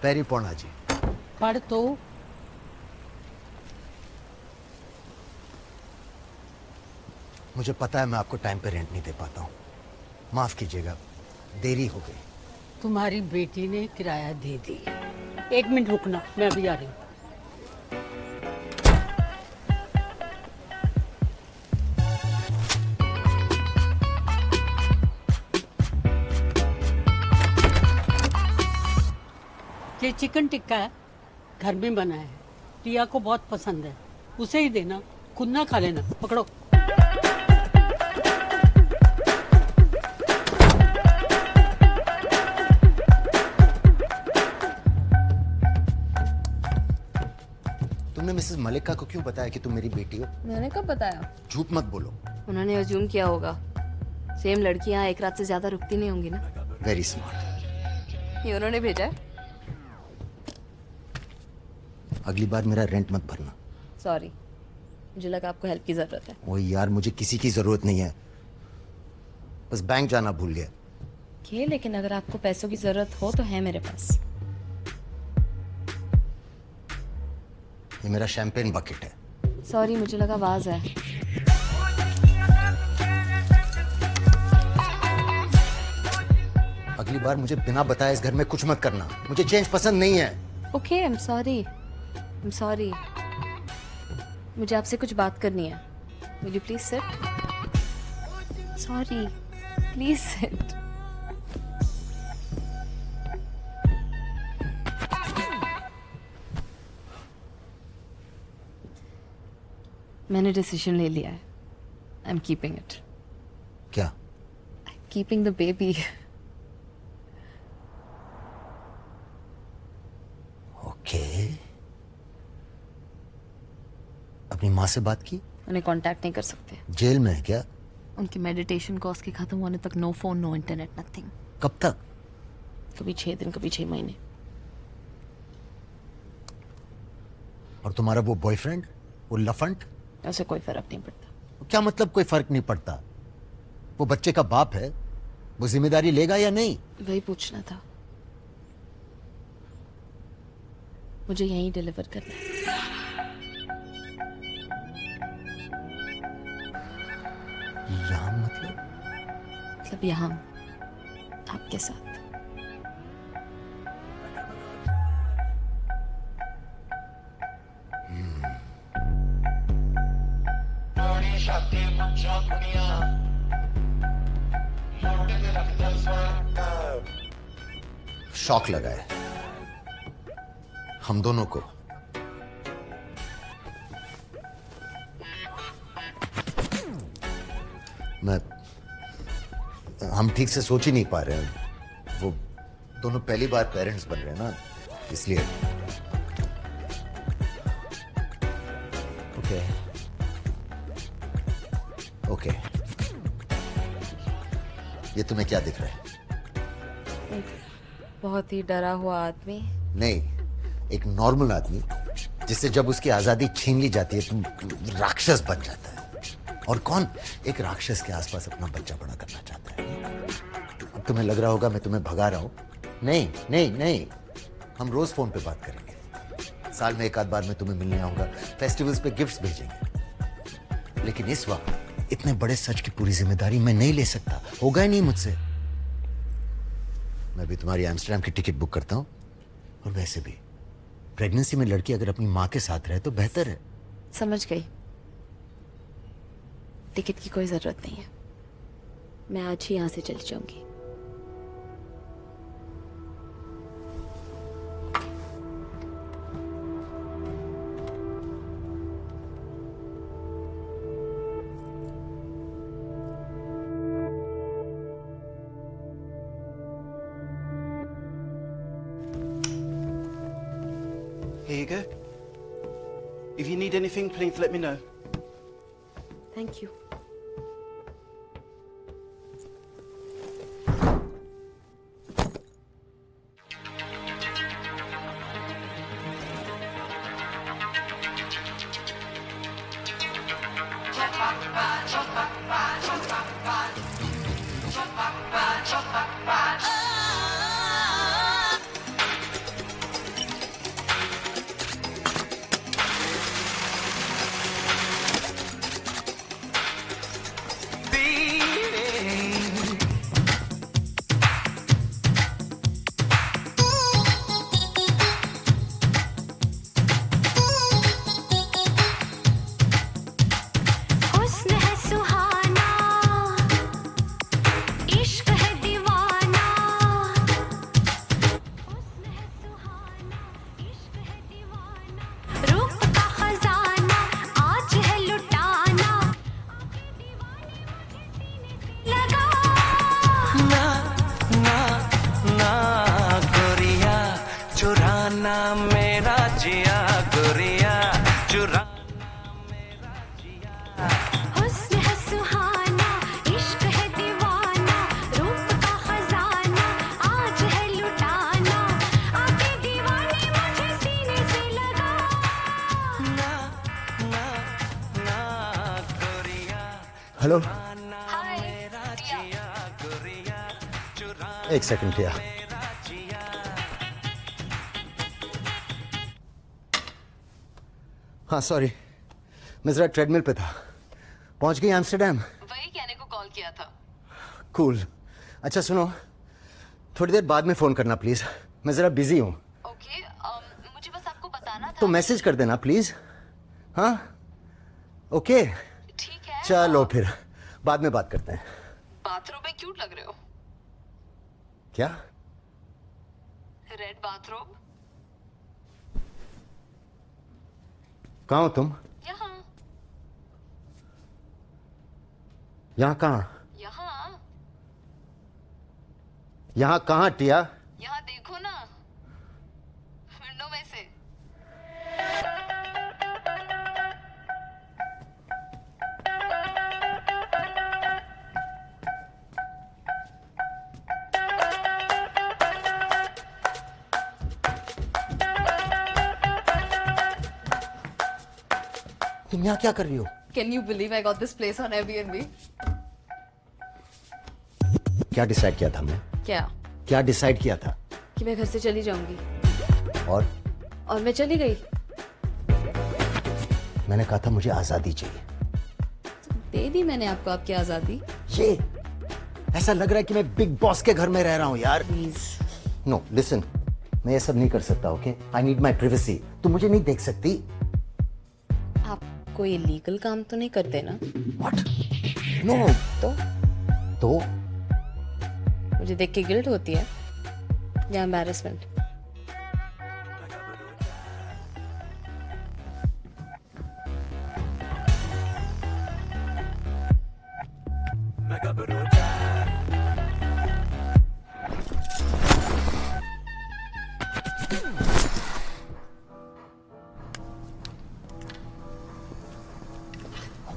पैरी पौना जी। पढ़ तो। मुझे पता है मैं आपको time पे rent नहीं दे पाता हूँ, माफ कीजिएगा, देरी हो गई। तुम्हारी बेटी ने किराया दे दी। 1 मिनट रुकना, मैं अभी आ रही हूँ। ये चिकन टिक्का है, घर में बना है, टिया को बहुत पसंद है, उसे ही देना, खुद ना खा लेना। पकड़ो। तुमने मिसेस मलिका को क्यों बताया कि तुम मेरी बेटी हो? मैंने कब बताया? झूठ मत बोलो। उन्होंने अज्यूम किया होगा। सेम लड़कियां एक रात से ज्यादा रुकती नहीं होंगी ना। Very smart. ये उन्होंने भेजा है। अगली बार मेरा रेंट मत भरना। सॉरी, मुझे लगा आपको हेल्प की जरूरत है। ओए यार, मुझे किसी की जरूरत नहीं है, बस बैंक जाना भूल गया। ये लेकिन अगर आपको पैसों की जरूरत हो तो है मेरे पास। ये मेरा शैंपेन बकेट है। सॉरी, मुझे लगा आवाज है। अगली बार मुझे बिना बताए इस घर में कुछ मत करना, मुझे चेंज पसंद नहीं है। Okay, I am sorry. मुझे आपसे कुछ बात करनी है। Will you please sit? Sorry, please sit. मैंने डिसीजन ले लिया है। I am keeping it. क्या? Keeping the baby. ओके। अपनी माँ से बात की? उन्हें कांटेक्ट नहीं कर सकते। जेल में है क्या? उनकी मेडिटेशन कोर्स के खत्म होने तक no phone, no internet, nothing. कब तक? कभी 6 दिन, कभी 6 महीने। और तुम्हारा वो बॉयफ्रेंड, वो लफंट? ऐसे कोई फर्क नहीं पड़ता। क्या मतलब कोई फर्क नहीं पड़ता? वो बच्चे का बाप है, वो जिम्मेदारी लेगा या नहीं? वही पूछना था। मुझे यहीं डिलीवर करना है। यहाँ मतलब यहाँ आपके साथ। शॉक लगा है हम दोनों को। हम ठीक से सोच ही नहीं पा रहे हैं। वो दोनों पहली बार पेरेंट्स बन रहे हैं ना, इसलिए। ओके ओके, ये तुम्हें क्या दिख रहा है? बहुत ही डरा हुआ आदमी। नहीं, एक नॉर्मल आदमी जिससे जब उसकी आजादी छीन ली जाती है तो राक्षस बन जाता है। और कौन एक राक्षस के आसपास अपना बच्चा बड़ा करना चाहता है? अब तुम्हें लग रहा होगा मैं तुम्हें भगा रहा हूं। नहीं नहीं नहीं, हम रोज फोन पे बात करेंगे। साल में एक आध बार मैं तुम्हें मिलने आऊंगा, फेस्टिवल्स पे गिफ्ट्स भेजेंगे। लेकिन इस वक्त इतने बड़े सच की पूरी जिम्मेदारी मैं नहीं ले सकता, होगा ही नहीं मुझसे। मैं भी तुम्हारी एम्स्टर्डम की टिकट बुक करता हूं। और वैसे भी प्रेगनेंसी में लड़की अगर अपनी माँ के साथ रहे तो बेहतर है। समझ गई, टिकट की कोई जरूरत नहीं है। मैं आज ही यहां से चली जाऊंगी। Here you go. If you need anything, please let me know. Thank you. Hello. एक सेकंड किया। हाँ सॉरी, मैं जरा ट्रेडमिल पे था। पहुंच गई एम्स्टर्डम? वही कहने को कॉल किया था। कूल। अच्छा सुनो, थोड़ी देर बाद में फोन करना प्लीज, मैं जरा बिजी हूँ। ओके, मुझे बस आपको बताना था। तो मैसेज कर देना प्लीज। हाँ ओके ठीक है। चलो फिर बाद में बात करते हैं। बाथरूम में क्यूट लग रहे हो। क्या? Red bathroom. कहाँ हो तुम? यहाँ। यहाँ कहाँ? यहाँ। यहाँ कहाँ टिया? यहाँ देखो ना, विंडो में से। तुम यहाँ क्या कर रही हो? Can you believe I got this place on Airbnb? क्या डिसाइड किया था मैं? क्या डिसाइड किया था? कि मैं घर से चली जाऊंगी। और मैं चली गई। मैंने कहा था मुझे आजादी चाहिए। दे दी मैंने आपको आपकी आजादी। ये ऐसा लग रहा है कि मैं बिग बॉस के घर में रह रहा हूँ यार। प्लीज। नो लिसन, मैं ये सब नहीं कर सकता। Okay, I need my privacy. तुम मुझे नहीं देख सकती। आप कोई इलीगल काम तो नहीं करते ना? व्हाट? नो। तो मुझे देख के गिल्ट होती है या एम्बैरेसमेंट?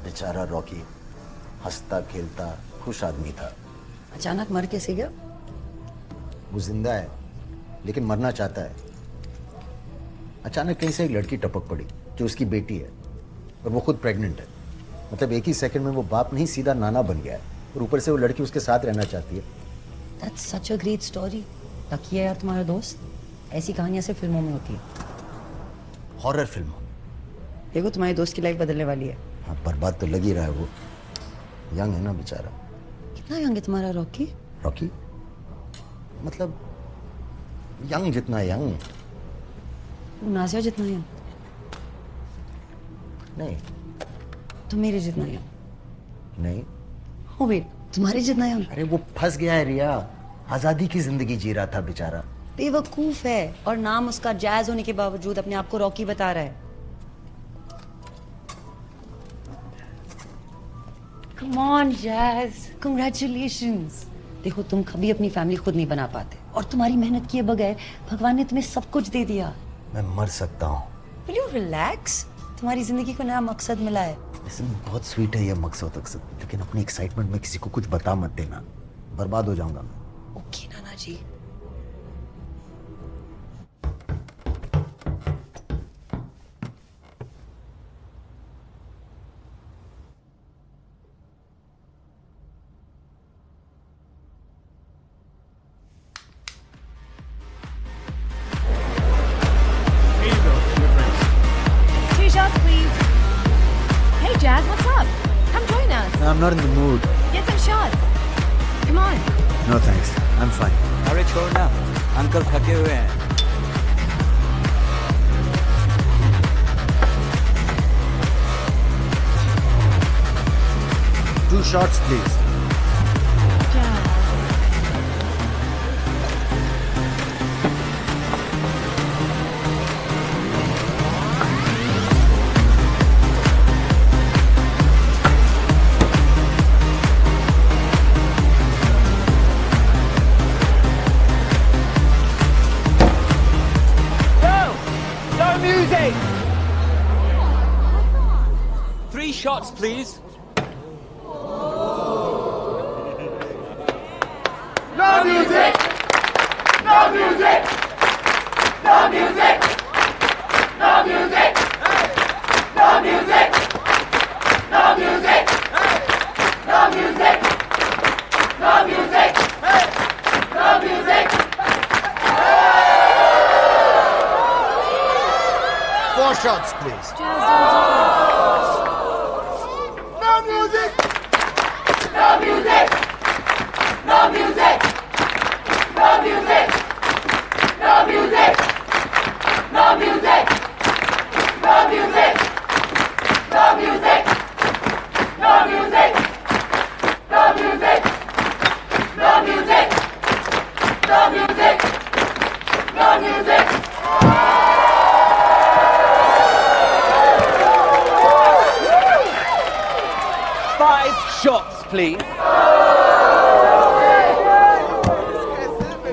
बेचारा रॉकी हंसता खेलता खुश आदमी था। अचानक मर कैसे गया? वो जिंदा है लेकिन मरना चाहता है। अचानक कहीं से एक लड़की टपक पड़ी जो उसकी बेटी है और वो खुद प्रेग्नेंट है। मतलब एक ही सेकंड में वो बाप नहीं सीधा नाना बन गया है और ऊपर से वो लड़की उसके साथ रहना चाहती है। That's such a great story. Lucky है यार तुम्हारा दोस्त। ऐसी कहानियां सिर्फ फिल्मों में होती है। हॉरर फिल्मों। देखो तुम्हारे दोस्त की लाइफ बदलने वाली है। हाँ, बर्बाद तो लग ही रहा है। वो यंग है ना बेचारा। कितना यंग है तुम्हारा रॉकी? रॉकी मतलब यंग जितना यंग। नाजिया जितना यंग? नहीं। तो मेरे जितना यंग? नहीं। ओ वेट, तुम्हारे जितना यंग? अरे वो फंस गया है रिया। आजादी की जिंदगी जी रहा था बेचारा। बेवकूफ है और नाम उसका जैज होने के बावजूद अपने आप को रॉकी बता रहा है। Come on, Jazz. Congratulations. देखो तुम कभी अपनी फैमिली खुद नहीं बना पाते और तुम्हारी मेहनत किए बगैर भगवान ने तुम्हें सब कुछ दे दिया। मैं मर सकता हूँ। Will you relax? तुम्हारी जिंदगी को नया मकसद मिला है। इसमें बहुत स्वीट है ये मकसद, लेकिन अपनी एक्साइटमेंट में किसी को कुछ बता मत देना, बर्बाद हो जाऊंगा मैं। Okay Nana ji. I'm not in the mood. Get some shots. Come on. No thanks. I'm fine. अरे छोड़ ना, अंकल थके हुए हैं। Two shots, please. Three shots, please. No music! No music! No music! No music! No music! No music! No music! No music! No music! 4 shots, please. No music! No music! No music! No music! No music! No music! No music! No music! No music! No music! No music! No music! No music! Five shots, please.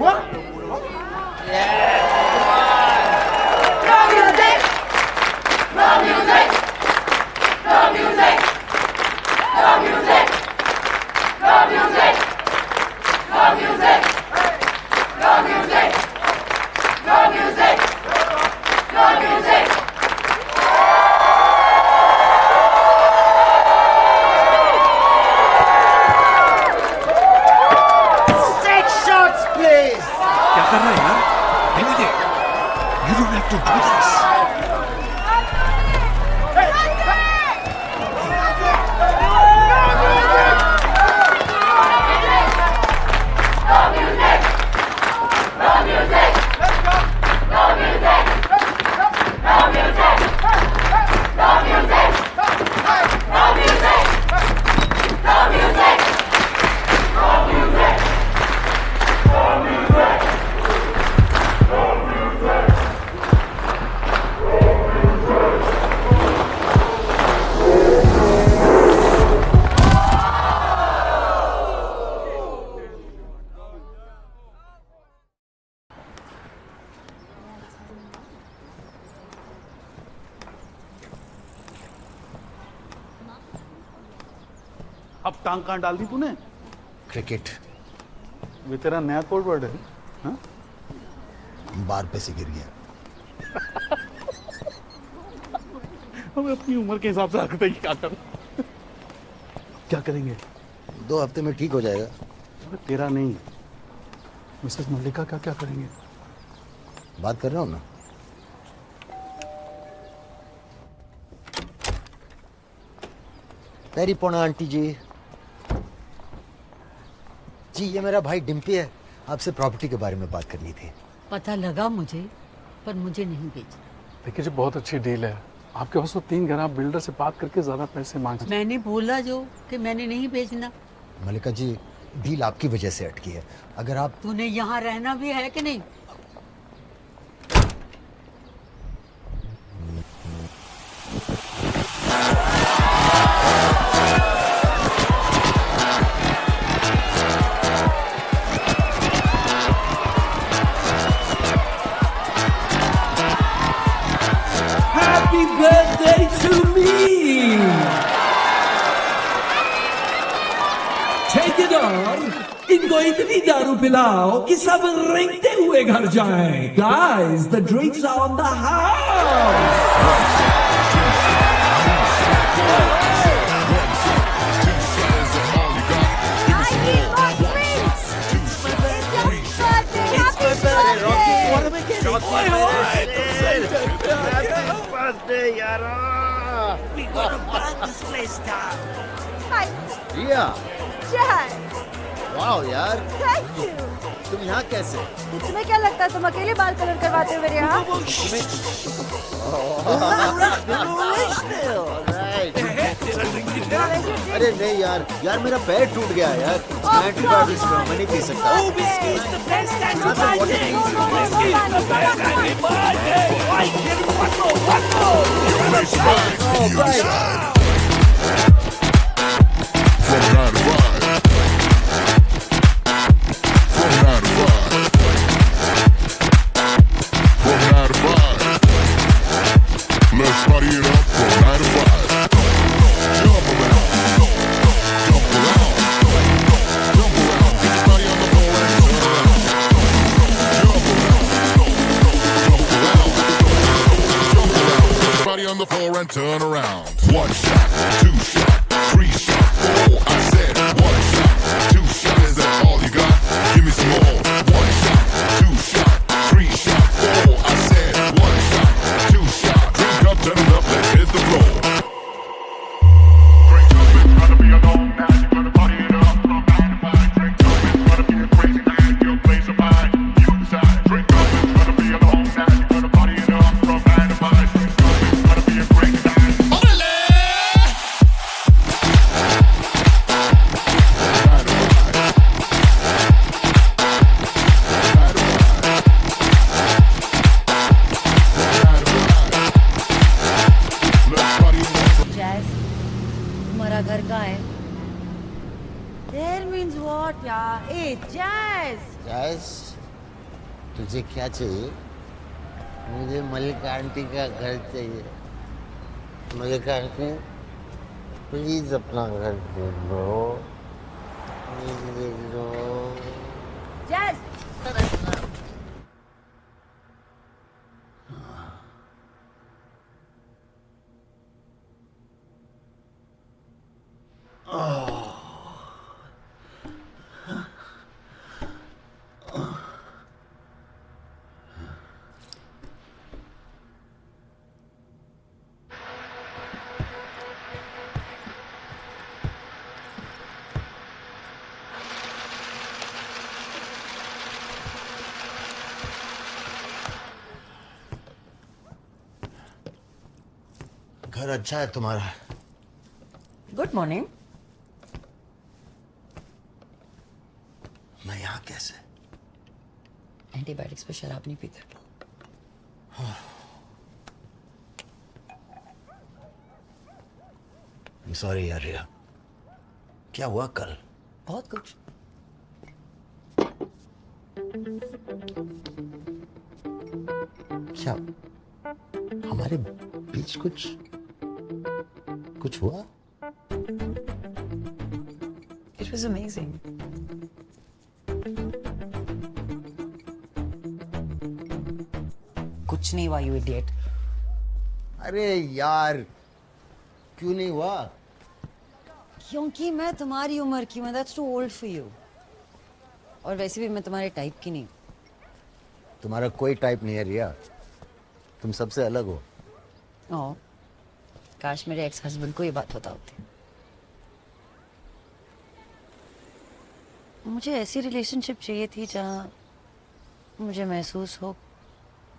What? No music! No music! No music! No music! No music! No music! No music! No music! No music! अब टांग कहाँ डाल दी तूने? Cricket. वे तेरा नया code word है? हाँ? बार पे से गिर गया। हमें अपनी उम्र के हिसाब से रखते क्या कर क्या करेंगे? 2 हफ्ते में ठीक हो जाएगा। अबे तेरा नहीं, मिसेस मल्लिका का क्या करेंगे? बात कर रहा हूँ ना। मेरी पोना आंटी जी। जी ये मेरा भाई डिम्पी है, आपसे प्रॉपर्टी के बारे में बात करनी थी। पता लगा मुझे, पर मुझे नहीं बेचना। देखिए जी बहुत अच्छी डील है आपके पास, तो 3 घर आप बिल्डर से बात करके ज्यादा पैसे मांग सकते। मैंने बोला जो कि मैंने नहीं बेचना। मल्लिका जी डील आपकी वजह से अटकी है। अगर आप तूने यहाँ रहना भी है कि नहीं? Happy birthday to me! Take it on! इनको इतनी दारू पिलाओ कि सब रेंगते हुए घर जाएं. Guys, the drinks are on the house! We gonna burn this place down. Riya, Jazz, वाह यार, thank you. तुम यहाँ कैसे? तुम्हें क्या लगता है तुम अकेले बाल कलर करवाते हो मेरे यहाँ? अरे नहीं यार, यार मेरा पैर टूट गया यार। मैं एंटीबायोटिक्स पे हूँ, मैं नहीं पी सकता। Let's party it up from 9 to 5. Jump around, jump around, jump around. Get your body on the floor and turn around. Jump around, jump around, jump around. Get your body on the floor and turn around. 1 shot, 2 shot, 3 shot, 4. I said 1 shot, 2 shot. Is that all you got? Give me some more. 1 shot, 2 shot, 3 shot, 4. I said 1 shot, 2 shot. Drink up, turn it up, let's hit the floor. Drink up, it's gonna be a long night. You're gonna party it up from 9 to 5. Drink up, it's gonna be a crazy night. Your place of mine, you decide. Drink up, it's gonna be a long night. You're gonna party it up from 9 to 5. Drink up, it's gonna be a crazy night. Jazz, तुम्हारा घर कहाँ है? There means what यार? Hey, Jazz. जैस, तुझे क्या चाहिए? मुझे मल्लिका आंटी का घर चाहिए। मल्लिका आंटी, प्लीज अपना घर दे दो। प्लीज दे दो। Jazz. घर अच्छा है तुम्हारा। Good morning. मैं यहाँ कैसे? एंटीबायोटिक्स पे शराब नहीं पीते। सॉरी यार रिया। क्या हुआ कल? बहुत कुछ। क्या हमारे बीच कुछ हुआ? was amazing. कुछ नहीं हुआ, you idiot. अरे यार, क्यों नहीं हुआ? क्योंकि मैं तुम्हारी उम्र की हूँ, that's too old for you. और वैसे भी मैं तुम्हारे टाइप की नहीं. तुम्हारा कोई टाइप नहीं है रिया, तुम सबसे अलग हो. ओह, काश मेरे एक्स हस्बैंड को ये बात पता होती. मुझे ऐसी रिलेशनशिप चाहिए थी जहाँ मुझे महसूस हो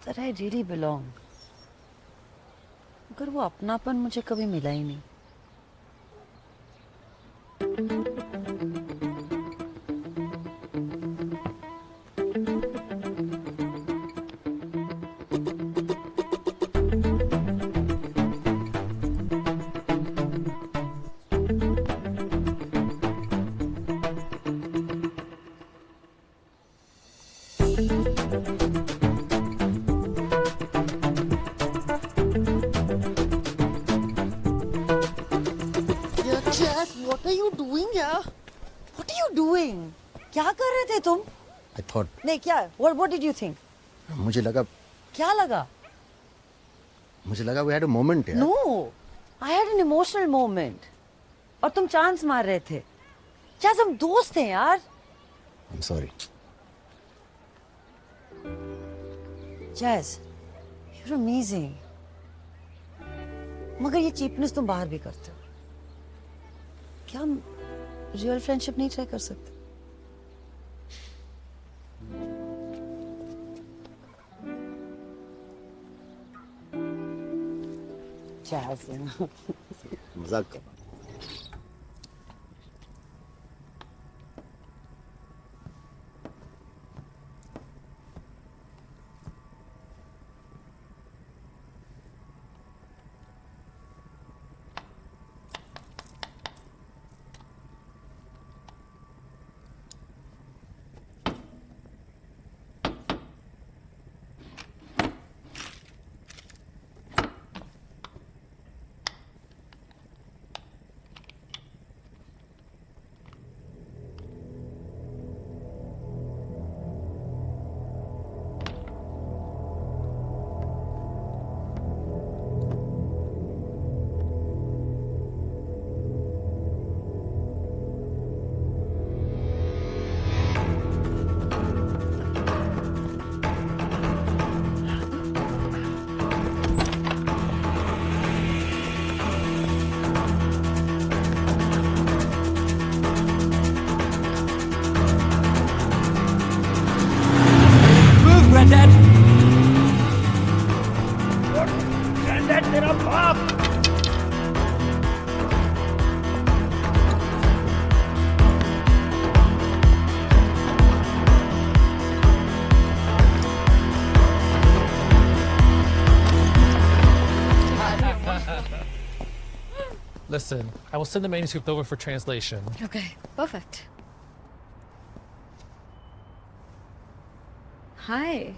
that I really belong. मगर वो अपनापन मुझे कभी मिला ही नहीं. What are you doing यार? What are you doing? क्या कर रहे थे तुम? I thought. नहीं क्या? What did you think? मुझे लगा. क्या लगा? मुझे लगा we had a moment यार. No, I had an emotional moment. और तुम चांस मार रहे थे. जैसे हम दोस्त हैं यार. I'm sorry. Jazz, you're amazing. मगर ये चीपनेस तुम बाहर भी करते हो. क्या हम रियल फ्रेंडशिप नहीं ट्राई कर सकते? Jazz, मजाक कर. Listen, I will send the manuscript over for translation. Okay, perfect. Hi.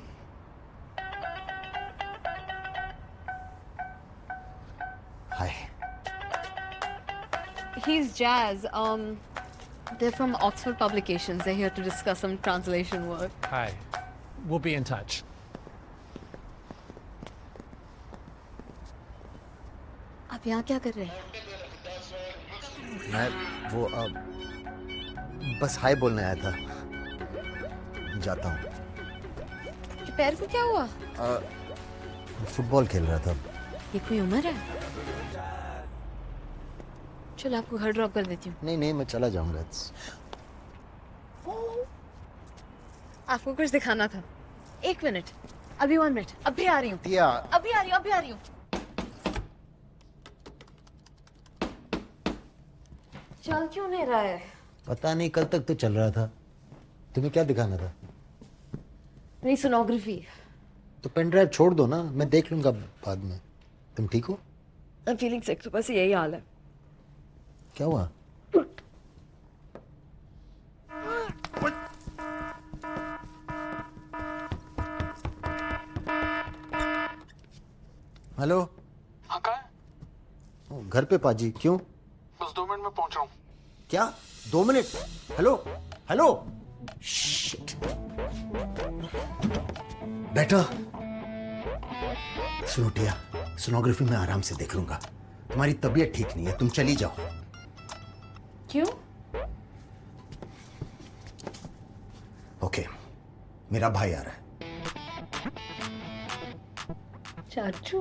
Hi. He's Jazz. They're from Oxford Publications. They're here to discuss some translation work. Hi. We'll be in touch. आप यहाँ क्या कर रहे हैं? मैं वो बस हाय बोलने आया था. जाता हूँ. पैर को क्या हुआ? फुटबॉल खेल रहा था. ये कोई उम्र है? चलो आपको घर ड्रॉप कर देती हूँ. नहीं मैं चला जाऊंगा. आपको कुछ दिखाना था. 1 मिनट. अभी 1 मिनट. अभी आ रही हूँ. अभी आ रही हूँ. चल क्यों नहीं रहा है? पता नहीं, कल तक तो चल रहा था. तुम्हें क्या दिखाना था? मेरी सोनोग्राफी. तो पेन ड्राइव छोड़ दो ना, मैं देख लूंगा बाद में. तुम ठीक हो? I'm feeling sick. तो बस यही हाल है. क्या हुआ? हेलो. हाँ, कहाँ है? घर पे पाजी. क्यों? बस 2 मिनट में पहुंच रहा हूँ. क्या 2 मिनट? हेलो हेलो शिट बेटा सुनो टिया, सोनोग्राफी में आराम से देख लूंगा। तुम्हारी तबीयत ठीक नहीं है, तुम चली जाओ। क्यों? ओके, मेरा भाई आ रहा है। चाचू?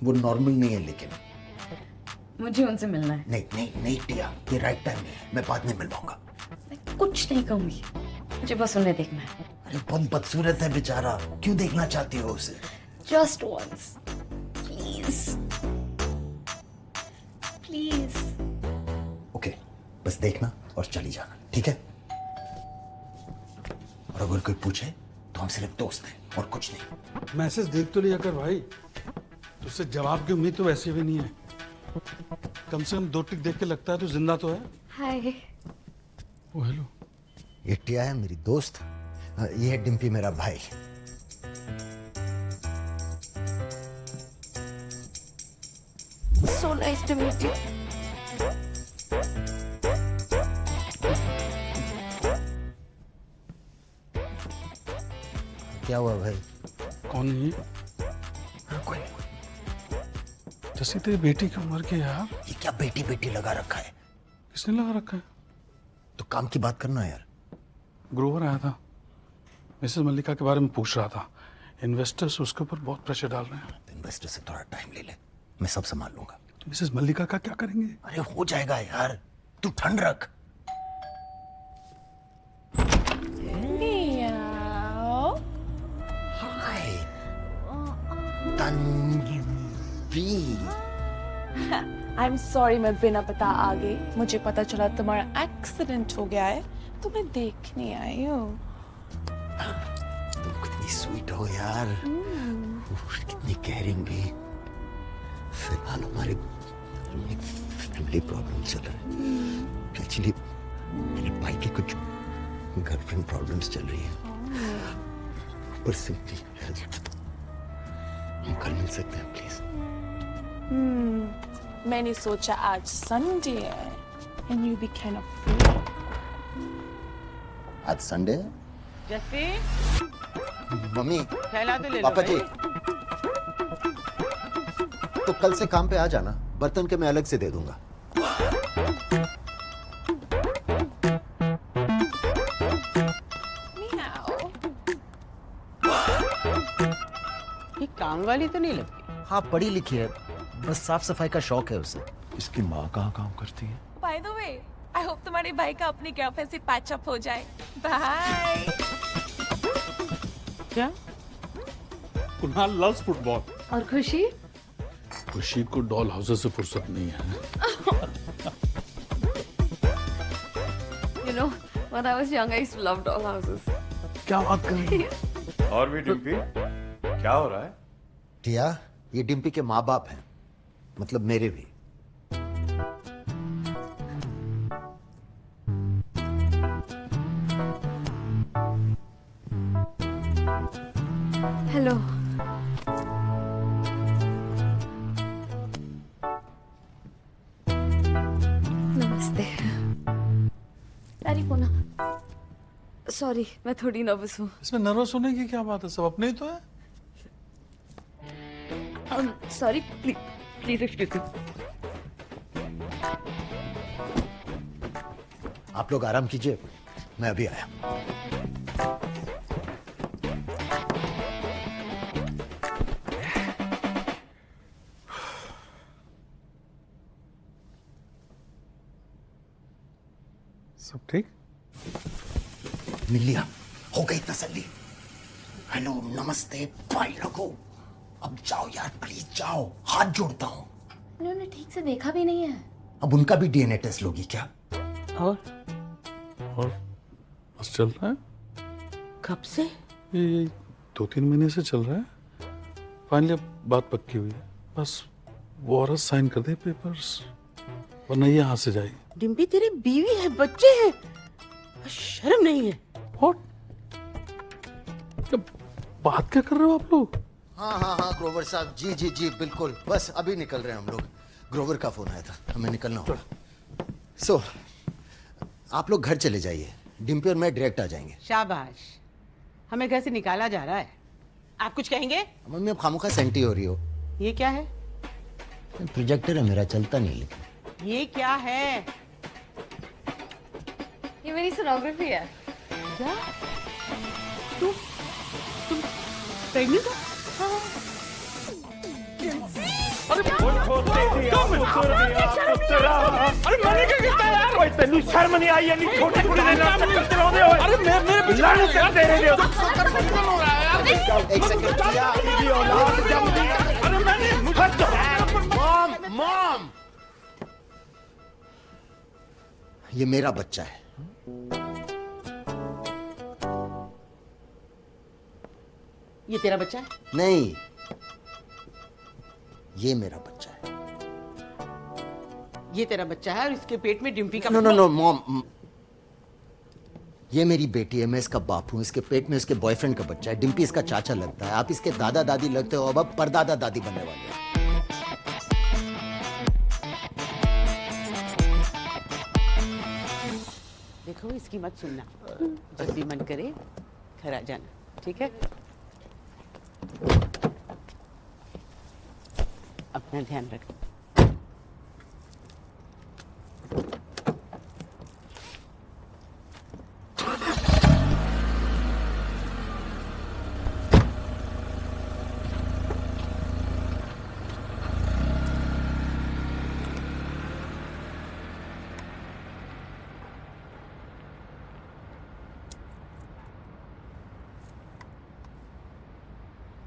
वो नॉर्मल नहीं है लेकिन मुझे उनसे मिलना है। नहीं नहीं नहीं टिया, ये राइट टाइम नहीं है, मैं बाद में मिलवाऊंगा। मैं कुछ नहीं कहूंगी, मुझे बस उन्हें देखना है। अरे बहुत बदसूरत है बेचारा, क्यों देखना चाहती हो उसे? Just once, please, please. Okay, बस देखना और चली जाना, ठीक है? और अगर कोई पूछे तो हम सिर्फ दोस्त हैं और कुछ नहीं। मैसेज देख तो लिया कर भाई, तुझसे जवाब की उम्मीद तो वैसे भी नहीं है। कम से कम 2 टिक देख के लगता है तो जिंदा तो है। हाय। ओ हेलो। ये टिया है मेरी दोस्त, ये है डिम्पी मेरा भाई। So nice to meet you. क्या हुआ भाई? कौन है ये? कोई जैसे तेरी बेटी की उम्र के यार। ये क्या बेटी बेटी लगा रखा है? किसने लगा रखा है? तो काम की बात करना यार। ग्रोवर आया था, मिसेस मल्लिका के बारे में पूछ रहा था। इन्वेस्टर्स उसके ऊपर बहुत प्रेशर डाल रहे हैं। तो इन्वेस्टर से थोड़ा टाइम ले ले, मैं सब संभाल लूंगा। तो मिसेस मल्लिका का क्या करेंगे? अरे हो जाएगा यार, तू ठंड रख। हाय तन्वी। आई एम सॉरी, मैं बिना पता आ गई। मुझे पता चला तुम्हारा एक्सीडेंट हो गया है तो मैं देखने आई हूँ। तुम कितनी स्वीट हो यार, कितनी केयरिंग भी। फिलहाल हमारे फैमिली प्रॉब्लम चल रहा है। एक्चुअली मेरे भाई के कुछ गर्लफ्रेंड प्रॉब्लम्स चल रही है। ऊपर से हम कल मिल सकते हैं प्लीज? मैंने सोचा आज संडे है and you be kind of free. आज संडे है? जस्सी, मम्मी, थैला तो ले लो पापा जी, भाई। तो कल से काम पे आ जाना, बर्तन के मैं अलग से दे दूंगा। ये काम वाली तो नहीं लगती। हाँ पढ़ी लिखी है, बस साफ सफाई का शौक है उसे। इसकी माँ कहाँ काम करती है? By the way, I hope तुम्हारे भाई का अपनी गर्लफ्रेंड से पैच अप हो जाए। बाय। क्या? Kunal loves football. और खुशी? खुशी को डॉल हाउसेस से फुर्सत नहीं है। You know, when I was young, I used to love doll houses. क्या बात कर रही है? और भी डिम्पी, क्या हो रहा है? टिया, ये डिम्पी के माँ बाप हैं, मतलब मेरे भी। हेलो। नमस्ते। अरे कोना, सॉरी, मैं थोड़ी नर्वस हूँ। इसमें नर्वस होने की क्या बात है, सब अपने ही तो है। Sorry, please excuse me. आप लोग आराम कीजिए, मैं अभी आया। सब ठीक? मिल लिया, हो गई तसल्ली। हेलो, नमस्ते, बाय रखो। अब जाओ यार, प्लीज जाओ, हाथ जोड़ता हूँ। उन्होंने ठीक से देखा भी नहीं है। अब उनका भी डीएनए टेस्ट लोगी क्या? और बस चल रहा है। कब से? ये 2-3 महीने से चल रहा है। फाइनली अब बात पक्की हुई है, बस वो औरत साइन कर दे पेपर्स, वरना ये यहाँ से जाएगी। डिम्पी तेरी बीवी है, बच्चे हैं, शर्म नहीं है? बात क्या कर रहे हो आप लोग? हाँ हाँ हाँ ग्रोवर साहब, जी जी जी बिल्कुल, बस अभी निकल रहे हैं हम लोग। ग्रोवर का फोन आया था, हमें निकलना होगा। सो आप लोग घर चले जाइए, डिम्पी और मैं डायरेक्ट आ जाएंगे। शाबाश, हमें घर से निकाला जा रहा है। आप कुछ कहेंगे? मम्मी अब खामोखा सेंटी हो रही हो। ये क्या है? प्रोजेक्टर है मेरा, चलता नहीं लेकिन। ये क्या है? ये मेरी सोनोग्राफी है। क्या? तुम प्रेग्नेंट हो? अरे मैंने क्या किया यार? ओए तेनू शर्म नहीं आई? यानी छोटे छोटे चलाਉਂਦੇ ਹੋਏ। अरे मेरे लड़ से तेरे दे हो रहा है यार। एक सेकंड किया। ये औलाद जमती। अरे मैंने मॉम ये मेरा बच्चा है। ये तेरा बच्चा है? नहीं, ये मेरा बच्चा है। ये तेरा बच्चा है और इसके पेट में डिम्पी का। नो नो नो मॉम, ये मेरी बेटी है, मैं इसका बाप हूँ। इसके पेट में इसके बॉयफ्रेंड का बच्चा है। डिम्पी इसका चाचा लगता है। आप इसके दादा दादी लगते हो, अब परदादा दादी बनने वाले हो। देखो इसकी मत सुनना, जब भी मन करे घर आ जाना, ठीक है? अपना ध्यान रख।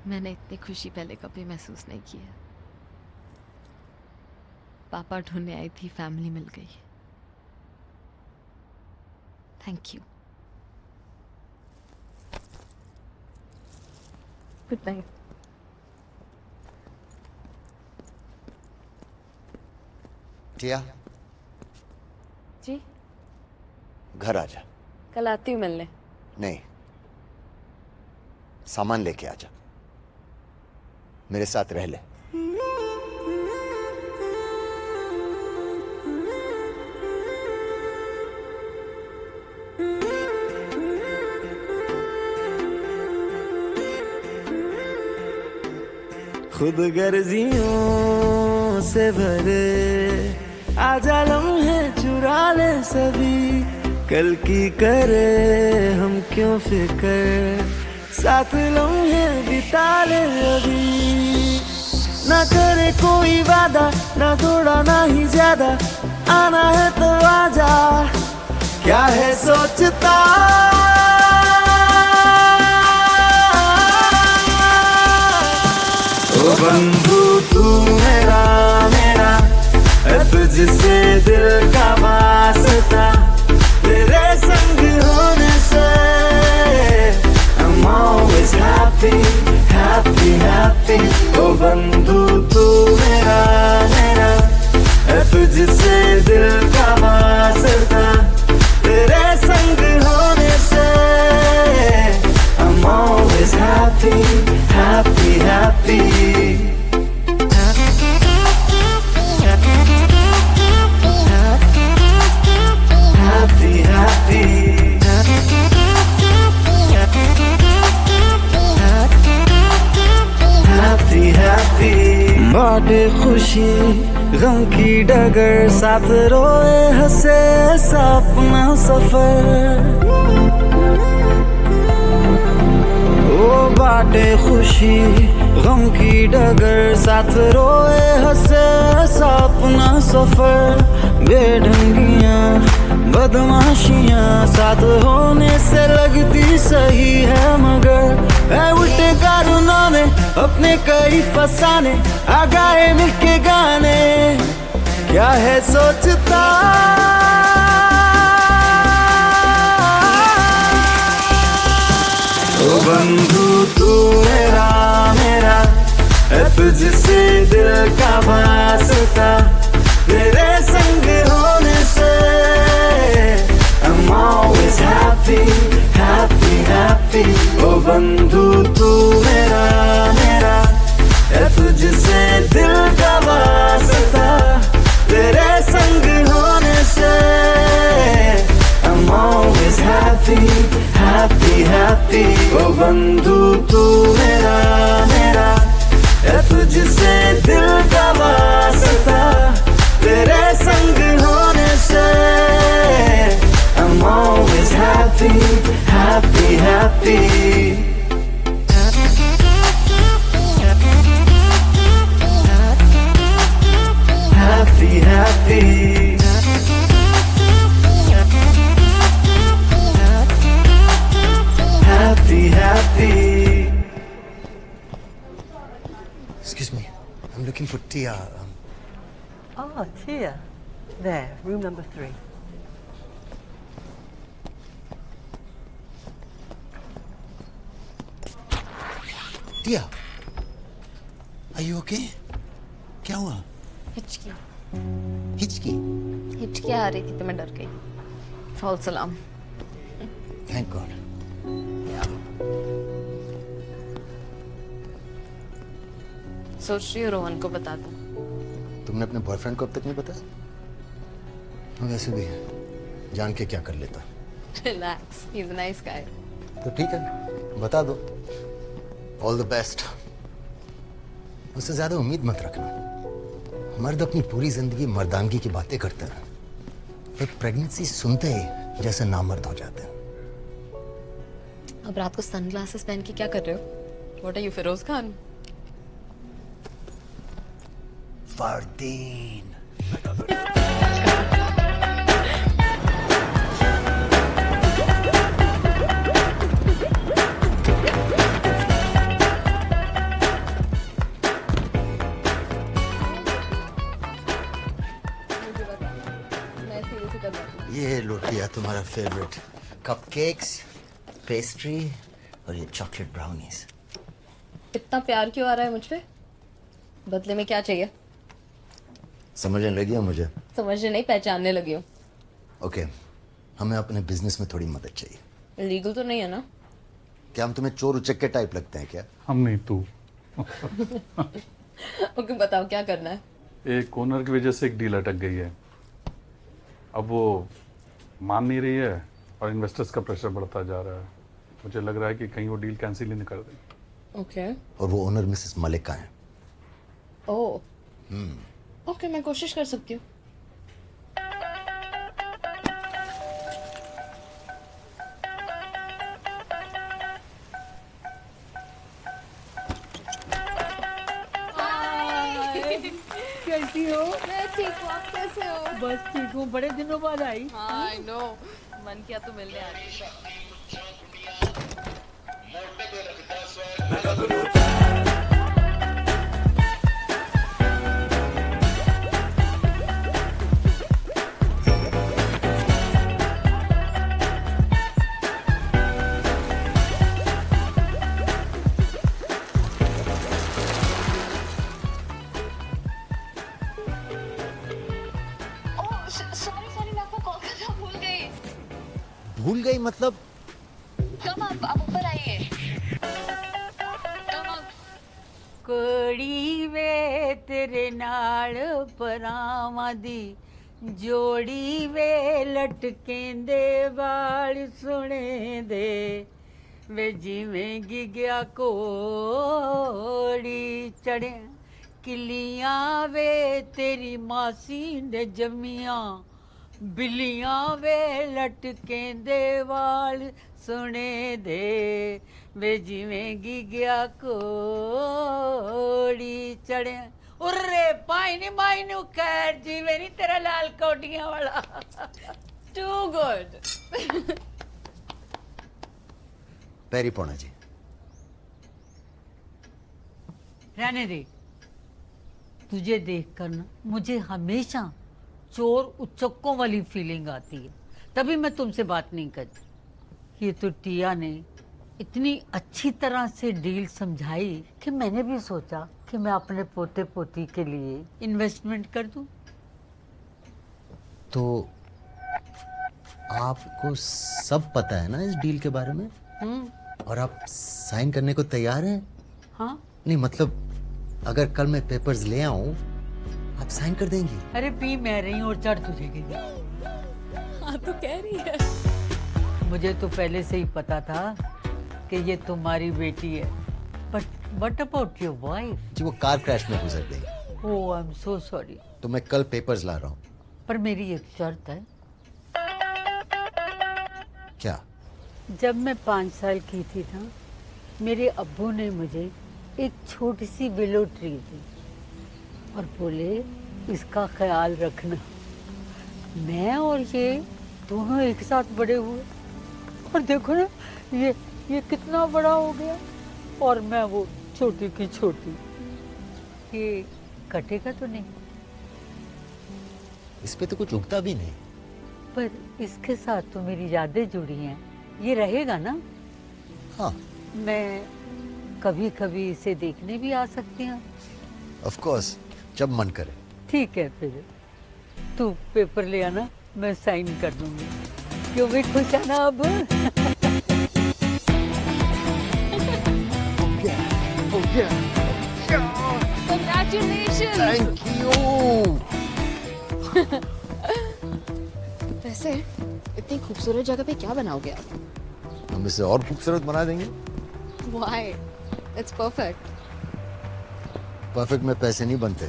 मैंने इतनी खुशी पहले कभी महसूस नहीं की है। पापा ढूंढने आई थी, फैमिली मिल गई। Thank you. Good night. Tia ji? घर आ जा। कल आती हूँ मिलने। नहीं, सामान लेके आ जा, मेरे साथ रह ले। खुद गर्जियों से भरे आजा लम्हे चुरा ले सभी, कल की करे हम क्यों फिकर, साथ लम्हे बिता ले अभी। ना करे कोई वादा, ना थोड़ा ना ही ज्यादा, आना है तो आजा, क्या है सोचता। ओ बंधु तू मेरा मेरा है, तुझसे दिल का वास्ता, तेरे संग होने से I'm always happy, happy, happy। ओ बंधु तू मेरा मेरा है, तुझसे दिल का वास्ता, तेरे संग होने से I'm always happy, happy, happy। Happy, happy। Happy, happy। बाटे खुशी गम की डगर, साथ रोए हंसे सपना सफर। ओ बाटे खुशी गम की डगर, साथ रोए हंसे सपना सफर। बेढंगियां बदमाशियां साथ होने से लगती सही है, मगर है उल्टे कानूनों ने अपने कई फसाने, आ गाए मिलके गाने, क्या है सोचता। ओ बंधु तू मेरा मेरा है, तुझसे दिल का वास्ता, तेरे संग होने से I'm always happy, happy, happy। ओ बंधु तू मेरा मेरा है, तुझसे दिल का वास्ता, तेरे संग होने से ओ बंधु तू मेरा मेरा है तुझसे दिल का वास्ता तेरे संग होने से I'm always happy, happy, happy. Happy, happy. Happy, happy. Excuse me, I'm looking for Tia. Oh, Tia. There, room number 3. Tia, are you okay? क्या हुआ? हिचकी हिचकी? हिचकी आ रही थी तो मैं डर गई। फॉल सलाम। Thank God. सोच रही हूँ रोहन को बता दूँ। तुमने अपने बॉयफ्रेंड को अब तक नहीं बताया? वैसे भी जान के क्या कर लेता? Relax, he's a nice guy. तो ठीक है, बता दो। All the best. उससे ज्यादा उम्मीद मत रखना। मर्द अपनी पूरी जिंदगी मर्दानगी की बातें करते हैं, फिर प्रेगनेंसी सुनते ही जैसे नामर्द हो जाते हैं। अब रात को सनग्लासेस पहन के क्या कर रहे हो? What are you, Firoz Khan? Fardeen. ये लोटिया तुम्हारा फेवरेट कपकेक्स, पेस्ट्री और ये चॉकलेट ब्राउनीज। इतना प्यार क्यों आ रहा है मुझ पे? बदले में क्या चाहिए? समझने लगी हो मुझे? समझने नहीं, पहचानने लगी हूँ। ओके, हमें अपने बिजनेस में थोड़ी मदद चाहिए। लीगल तो नहीं है ना? क्या हम तुम्हें चोर उचक्के टाइप लगते हैं क्या? हम नहीं, तू। ओके, बताओ क्या करना है? एक ओनर की वजह से एक डील अटक गई है। अब वो मान नहीं रही है और इन्वेस्टर्स का प्रेशर बढ़ता जा रहा है। मुझे लग रहा है कि कहीं वो डील कैंसिल ही नहीं कर दें। ओके। और वो ओनर मिसेस मलिका है। ओह। ओके, मैं कोशिश कर सकती हूँ। कैसी हो? मैं ठीक हूँ, आप कैसे हो? बस ठीक हूँ, बड़े दिनों बाद आई। हाँ, I know. मन किया तो मिलने आ रही है। भूल गई मतलब? कब आप ऊपर आइए। कोड़ी वे तेरे नाल परावां दी जोड़ी वे लटकेंदे वाल सुने दे वे जिवें गिग्या कोड़ी चढ़े किलियां वे तेरी मासी ने जमियां बिल्लियां वे लटकेंदे वाल सुने दे वे जिवें गिग्या कोड़ी चढ़े उर्रे पाइनी माइनू खैर जिवें नी तेरा लाल कोटियां वाला। To good. पैरी पौना जी। रहने दे, तुझे देखकर ना मुझे हमेशा चोर उचक्कों वाली फीलिंग आती है, तभी मैं तुमसे बात नहीं करती। ये तो टिया ने इतनी अच्छी तरह से डील समझाई कि मैंने भी सोचा कि मैं अपने पोते पोती के लिए इन्वेस्टमेंट कर दूं। तो आपको सब पता है ना इस डील के बारे में? और आप साइन करने को तैयार हैं? हाँ। नहीं मतलब अगर कल मैं पेपर्स ले आऊं आप साइन कर देंगी? अरे पी मैं रही हूँ और चढ़ तुझे गई। हाँ तो कह रही है। मुझे तो पहले से ही पता था कि ये तुम्हारी बेटी है, but what about your wife? जी वो कार क्रैश में गुजर गई। Oh I am so sorry. तो मैं कल पेपर्स ला रहा हूँ। पर मेरी एक शर्त है। क्या? जब मैं 5 साल की थी ना, मेरे अब्बू ने मुझे एक छोटी सी विलो ट्री दी और बोले इसका ख्याल रखना। मैं और ये दोनों एक साथ बड़े हुए और देखो ना ये कितना बड़ा हो गया और मैं वो छोटी की छोटी। ये कटेगा तो नहीं? इस पे तो कुछ उगता भी नहीं। पर इसके साथ तो मेरी यादें जुड़ी हैं, ये रहेगा ना? हाँ। मैं कभी कभी इसे देखने भी आ सकती हूँ? ऑफ कोर्स, जब मन करे। ठीक है, फिर तू पेपर ले आना, मैं साइन कर दूंगी। क्यों भी खुश है ना अब? Congratulations! Thank you! वैसे इतनी खूबसूरत जगह पे क्या बनाओगे आप? हम इसे और खूबसूरत बना देंगे। Why? It's perfect. परफेक्ट में पैसे नहीं बनते।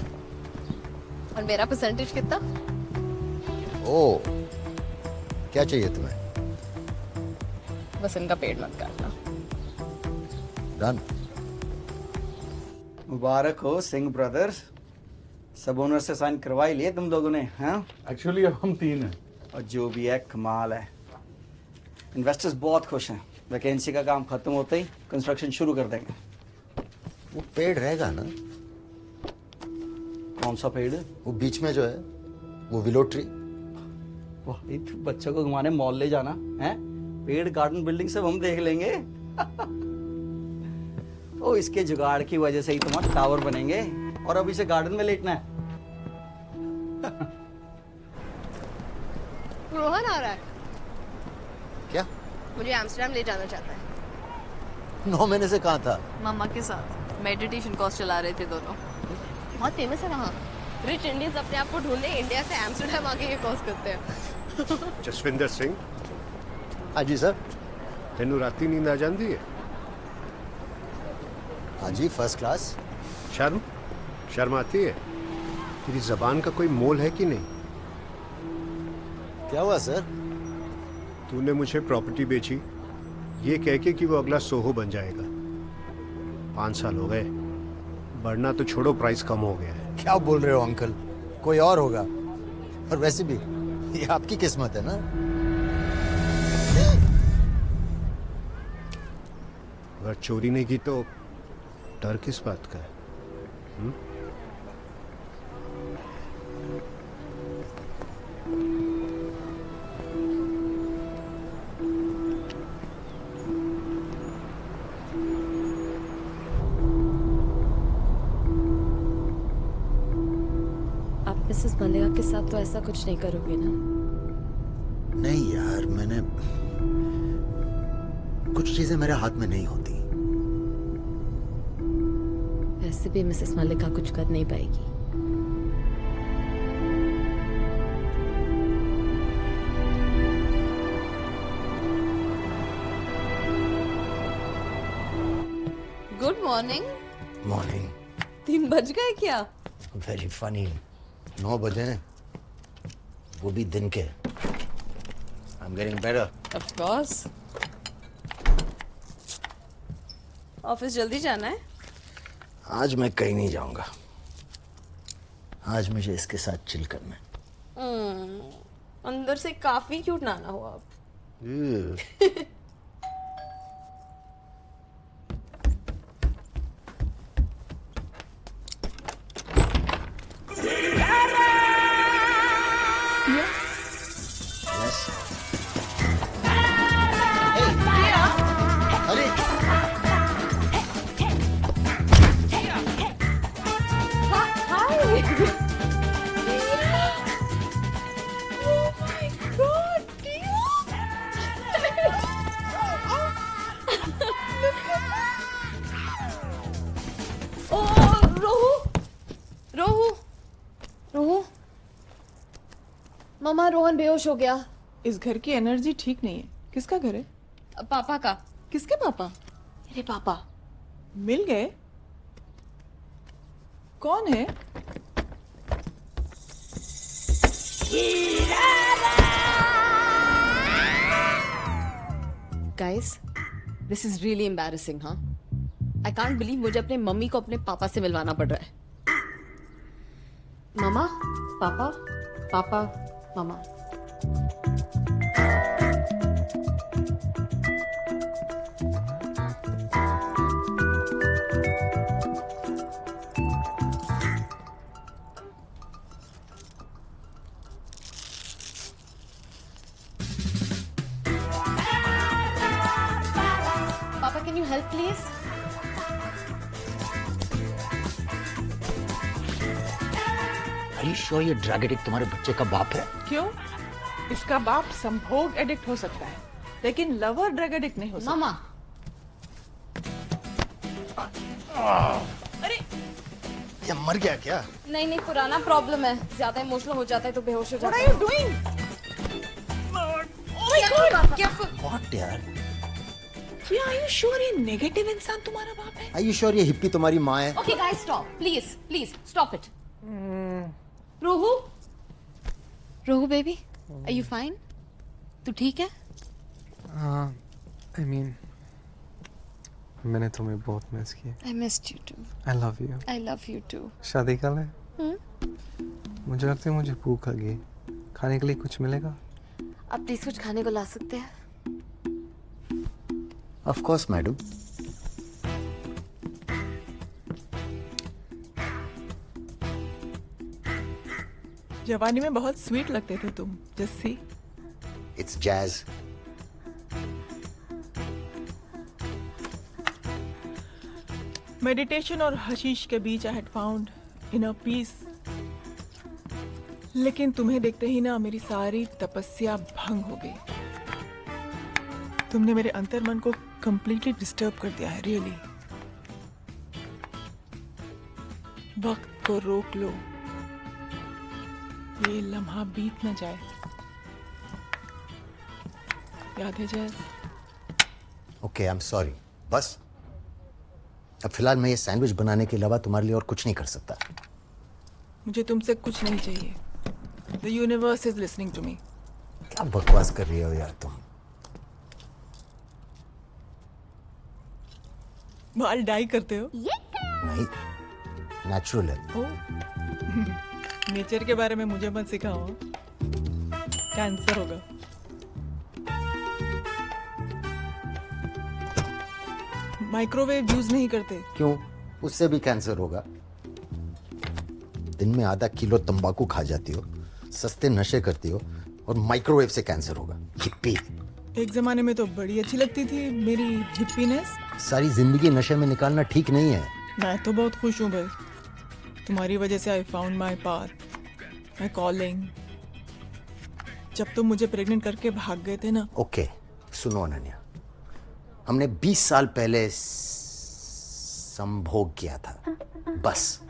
और मेरा परसेंटेज कितना? ओ, क्या चाहिए तुम्हें? बस इनका पेड़ मत काटना। डन। मुबारक हो सिंह ब्रदर्स, सब ओनर से साइन करवा ही लिए तुम लोगों ने? हाँ एक्चुअली अब हम 3 हैं। और जो भी है कमाल है। इन्वेस्टर्स बहुत खुश हैं। वैकेंसी का काम खत्म होते ही कंस्ट्रक्शन शुरू कर देंगे। वो पेड़ रहेगा ना? कौन सा पेड़? वो बीच में जो है, वो विलो ट्री। वही तो बच्चों को घुमाने मॉल ले जाना है? पेड़ गार्डन बिल्डिंग सब हम देख लेंगे। ओ इसके जुगाड़ की वजह से ही तुम्हारा टावर बनेंगे और अब इसे गार्डन में लेटना है। रोहन आ रहा है। क्या? मुझे एम्स्टर्डम ले जाना चाहता है। 9 महीने से कहाँ था? मम्मा के साथ मेडिटेशन कोर्स चला रहे थे दोनों। बहुत फेमस है वहाँ। रिच इंडियंस अपने आप को ढूंढने इंडिया से एम्स्टर्डम आके ये कोर्स करते हैं। जसविंदर सिंह। हाँ जी सर। तेनू राती नींद आ जाती है? हाँ जी, फर्स्ट क्लास। शर्म आती है? तेरी जबान का कोई मोल है कि नहीं? क्या हुआ सर? तूने मुझे प्रॉपर्टी बेची ये कह के कि वो अगला सोहो बन जाएगा। 5 साल हो गए, बढ़ना तो छोड़ो, प्राइस कम हो गया है। क्या बोल रहे हो अंकल? कोई और होगा। और वैसे भी ये आपकी किस्मत है ना। अगर चोरी नहीं की तो डर किस बात का है? आप मिसेस मलिका के साथ तो ऐसा कुछ नहीं करोगे ना? नहीं यार, मैंने कुछ चीजें मेरे हाथ में नहीं होती। वैसे भी मिसेस मलिका कुछ कर नहीं पाएगी। Good morning. मॉर्निंग। 3 बज गए क्या? Very funny. 9 बजे हैं, वो भी दिन के। I'm getting better. Of course. Office जल्दी जाना है? आज मैं कहीं नहीं जाऊंगा। आज मुझे इसके साथ चिल करना है। अंदर से काफी क्यूट नाना हो आप। मामा, रोहन बेहोश हो गया। इस घर की एनर्जी ठीक नहीं है। किसका घर है? पापा का। किसके पापा? मेरे पापा मिल गए? कौन है? Guys, this is really embarrassing, हाँ? I can't believe मुझे अपने मम्मी को अपने पापा से मिलवाना पड़ रहा है। मामा, पापा, पापा, मामा। पापा, can you help please? Are you sure ये ड्रग एडिक्ट तुम्हारे बच्चे का बाप है? क्यों? इसका बाप संभोग एडिक्ट हो सकता है, लेकिन लवर ड्रग एडिक्ट नहीं हो सकता। मामा। अरे ये मर गया क्या? नहीं नहीं, पुराना प्रॉब्लम है, ज्यादा इमोशनल हो जाता है तो बेहोश हो जाता है। What are you doing? Oh my God! What यार? क्या are you sure ये नेगेटिव इंसान तुम्हारा बाप है? Are you sure ये हिप्पी तुम्हारी माँ है? Okay guys, stop, please, please, stop it. Rohu, rohu baby, are you fine? तू ठीक है? हाँ, I mean, मैंने तुम्हें बहुत मिस किया। I missed you too. I love you. I love you too. शादी कल है? मुझे लगता है मुझे भूख लगी। खाने के लिए कुछ मिलेगा? आप प्लीज कुछ खाने को ला सकते हैं? Of course, madam. जवानी में बहुत स्वीट लगते थे तुम, जस्सी। It's jazz. मेडिटेशन और हशीश के बीच I had found inner peace. लेकिन तुम्हें देखते ही ना मेरी सारी तपस्या भंग हो गई। तुमने मेरे अंतर्मन को कंप्लीटली डिस्टर्ब कर दिया है, रियली। वक्त को रोक लो, ये लम्हा बीत न जाए। याद है जैस? Okay, I'm sorry. बस अब फिलहाल मैं ये सैंडविच बनाने के अलावा तुम्हारे लिए और कुछ नहीं कर सकता। मुझे तुमसे कुछ नहीं चाहिए। The universe is listening to me. क्या बकवास कर रही हो यार तुम? बाल डाई करते हो? नहीं, नेचुरल है। नेचर के बारे में मुझे मत सिखाओ, कैंसर होगा। माइक्रोवेव यूज नहीं करते। क्यों? उससे भी कैंसर होगा। दिन में आधा किलो तंबाकू खा जाती हो, सस्ते नशे करती हो और माइक्रोवेव से कैंसर होगा। हिप्पी। एक जमाने में तो बड़ी अच्छी लगती थी मेरी हिप्पीनेस। सारी जिंदगी नशे में निकालना ठीक नहीं है। मैं तो बहुत खुश हूँ भाई, तुम्हारी वजह से I found my path, my calling. जब तुम मुझे प्रेग्नेंट करके भाग गए थे ना। ओके, सुनो अनन्या, हमने 20 साल पहले संभोग किया था, बस।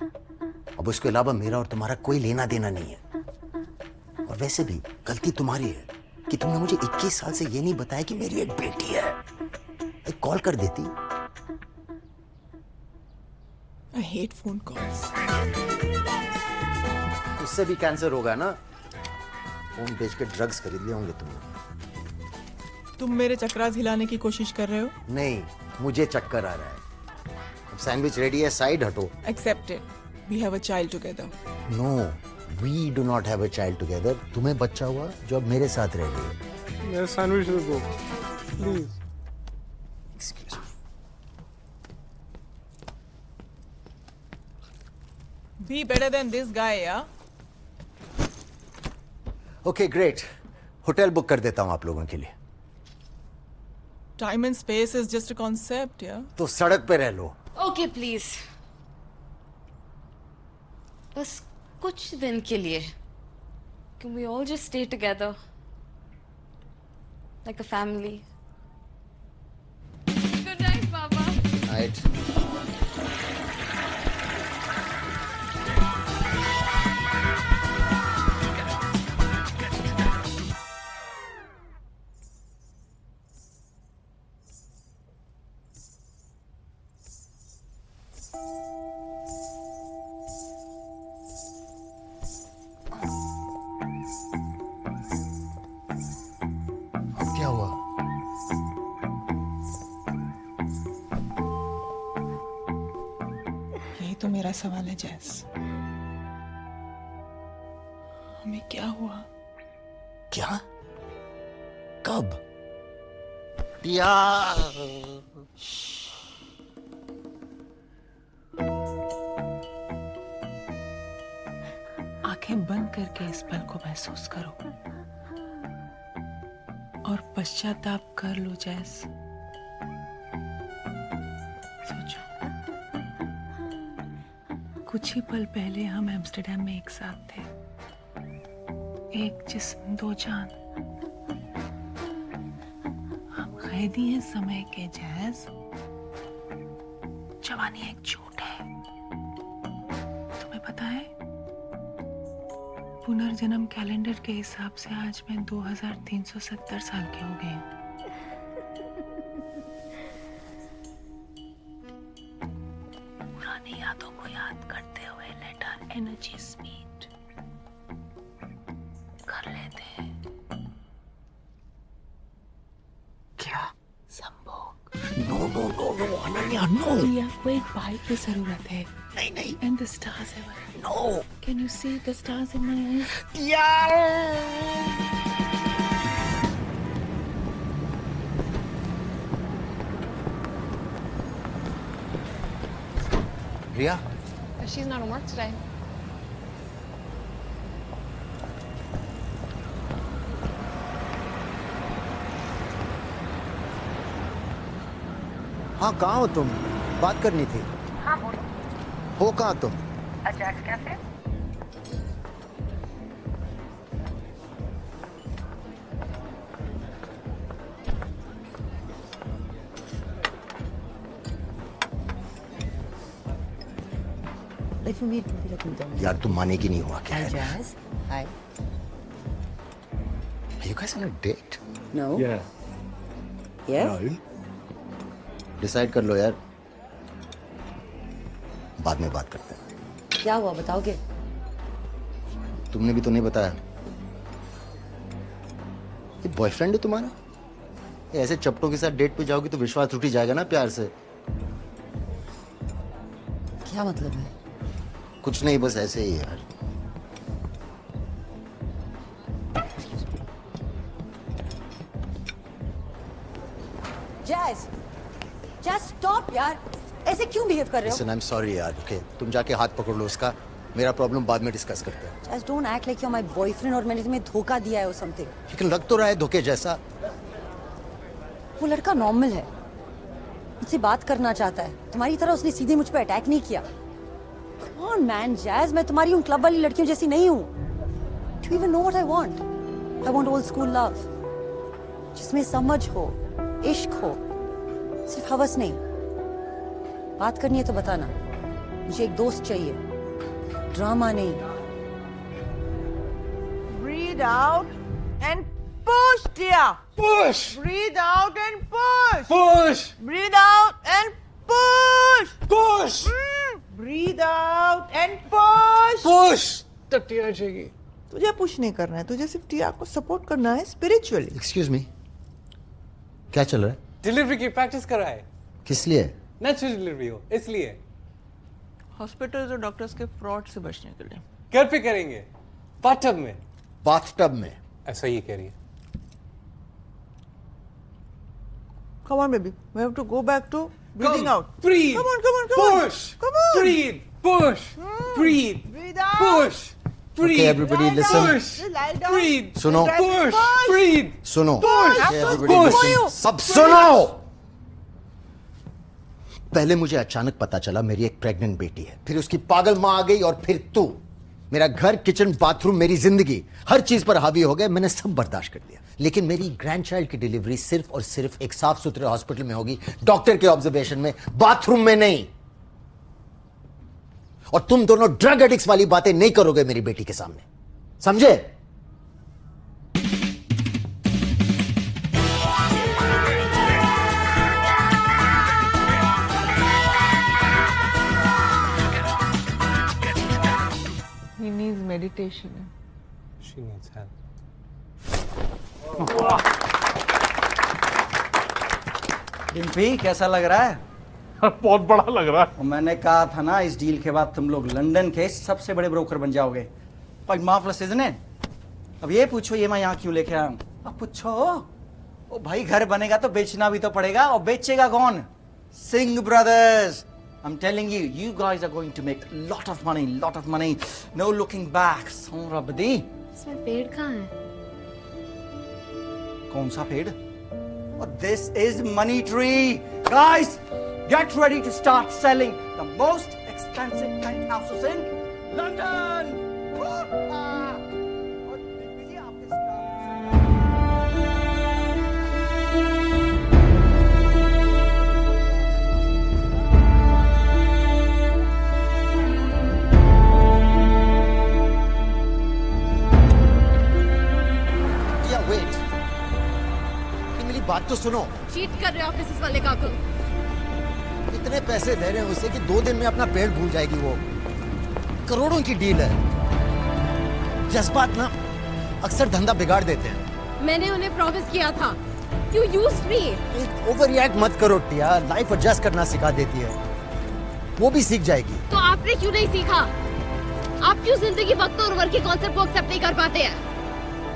अब उसके अलावा मेरा और तुम्हारा कोई लेना देना नहीं है। और वैसे भी गलती तुम्हारी है कि तुमने मुझे 21 साल से ये नहीं बताया कि मेरी एक बेटी है। एक कॉल कर देती। I hate phone calls. उससे भी कैंसर होगा ना। फोन बेच के ड्रग्स खरीद लिए होंगे तुमने। तुम मेरे चक्रास हिलाने की कोशिश कर रहे हो? नहीं, मुझे चक्कर आ रहा है। अब सैंडविच रेडी है, साइड हटो। Accepted. We have a child together. No, we do not have a child together. तुम्हें बच्चा हुआ जो अब मेरे साथ रह रही है। मेरा सैंडविच दो, please. Excuse me. Be better than this guy, yeah? Okay, great. Hotel book कर देता हूँ आप लोगों के लिए। Time and space is just a concept, yeah? तो सड़क पे रह लो। Okay, please. बस कुछ दिन के लिए Can we all just stay together like a family? Good night, Papa. Night. क्या हुआ? यही तो मेरा सवाल है जैस। हमें क्या हुआ? क्या? कब? टिया। आंखें बंद करके इस पल को महसूस करो और पश्चाताप कर लो जैस। सोचो, कुछ ही पल पहले हम एम्स्टर्डम में एक साथ थे, एक जिस्म दो जान। हम कैदी हैं समय के जैस। जवानी एक झूठ है, तुम्हें पता है? पुनर्जन्म कैलेंडर के हिसाब से आज मैं 2370 साल की हो गई हूँ। पुरानी यादों को याद करते हुए लेट आवर एनर्जीज मीट कर लेते हैं। क्या? संभोग। No no no no Ananya no. Priya को एक भाई की जरूरत है। नहीं नहीं। And the stars ever. No. Can you see the stars in my eyes? यार। रिया? She's not on work today. हाँ, कहाँ हो तुम? बात करनी थी। हाँ बोलो। हो कहाँ तुम? Ajax cafe? यार तुम मानेगी नहीं हुआ क्या Hi है? Jazz. Hi. Are you guys on a date? No. Yeah. Yes. Decide कर लो यार। बाद में बात करते हैं। क्या हुआ बताओगे? तुमने भी तो नहीं बताया। ये बॉयफ्रेंड है तुम्हारा? ये ऐसे चपटों के साथ डेट पे जाओगी तो विश्वास टूट ही जाएगा ना प्यार से। क्या मतलब है? कुछ नहीं, बस ऐसे ही यार। Jazz. Jazz stop यार। ऐसे क्यों बिहेव कर रहे हो? Listen, I'm sorry यार। Okay, तुम जाके हाथ पकड़ लो उसका। मेरा प्रॉब्लम बाद में डिस्कस करते हैं। Jazz don't act like you're my boyfriend और मैंने तुम्हें धोखा दिया है or something. लेकिन लग तो रहा है धोखे जैसा। वो लड़का नॉर्मल है, मुझसे बात करना चाहता है। तुम्हारी तरह उसने सीधे मुझ पे अटैक नहीं किया। Come on man, Jazz, मैं तुम्हारी उन क्लब वाली लड़कियों जैसी नहीं हूँ। Do you even know what I want? I want old school love, जिसमें समझ हो, इश्क हो, सिर्फ हवस नहीं। बात करनी है तो बताना। मुझे एक दोस्त चाहिए, ड्रामा नहीं। Breathe out and push, dear. Push. Breathe out and push. Push. Breathe out and push. Push. Breathe out and push. Push. तक टिया चाहिए। तुझे पुश नहीं करना है, तुझे सिर्फ टिया को सपोर्ट करना है स्पिरिचुअली। Excuse me, क्या चल रहा है? डिलीवरी की प्रैक्टिस कर रहा है। किस लिए? नेचुरल डिलीवरी हो इसलिए। हॉस्पिटल्स और डॉक्टर्स के फ्रॉड से बचने के लिए। घर पे करेंगे, बाथटब में। बाथटब में? ऐसा ही कह रही है। Come on, baby. We have to go back to breathing out. Breathe. Come on, come on, come Push. on. Come on. Breathe. Push. Breathe. Breathe out. Push. Breathe. Okay, everybody listen. Push. Lie down. Breathe. सुनो। Push. Breathe. सुनो। Push. Okay, everybody Push. listen. सब सुनो। पहले मुझे अचानक पता चला मेरी एक प्रेग्नेंट बेटी है, फिर उसकी पागल माँ आ गई और फिर तू। मेरा घर, किचन, बाथरूम, मेरी जिंदगी, हर चीज पर हावी हो गए। मैंने सब बर्दाश्त कर लिया, लेकिन मेरी ग्रैंडचाइल्ड की डिलीवरी सिर्फ और सिर्फ एक साफ सुथरे हॉस्पिटल में होगी, डॉक्टर के ऑब्जर्वेशन में, बाथरूम में नहीं। और तुम दोनों ड्रग एडिक्ट्स वाली बातें नहीं करोगे मेरी बेटी के सामने, समझे? He needs meditation. She needs help. Dimpy कैसा लग रहा है? बहुत बड़ा लग रहा है। मैंने कहा था ना इस डील के बाद तुम लोग लंदन के सबसे बड़े ब्रोकर बन जाओगे। पर मार्वलस इज़न्ट इट? अब ये पूछो ये मैं यहाँ क्यों लेके आया हूँ? अब पूछो ओ भाई, घर बनेगा तो बेचना भी तो पड़ेगा, और बेचेगा कौन? Singh brothers. I'm telling you, you guys are going to make lot of money, no looking back. Somra बदी। इसमें पेड़ कहाँ है? कौन सा पेड़? Oh, this is money tree. Guys, get ready to start selling the most expensive penthouses in London. बात तो सुनो। चीट कर रहे हो ऑफिस वाले का को। इतने पैसे दे रहे हैं उसे कि 2 दिन में अपना पेड़ भूल जाएगी वो। करोड़ों की डील है। जज्बात ना अक्सर धंधा बिगाड़ देते हैं। मैंने उन्हें प्रॉमिस किया था। You used me. Over react मत करो टिया, लाइफ एडजस्ट करना सिखा देती है, वो भी सीख जाएगी। तो आपने क्यों नहीं सीखा? आप क्यों जिंदगी, वक्त और उम्र के कॉन्सेप्ट को एक्सेप्ट नहीं कर पाते हैं?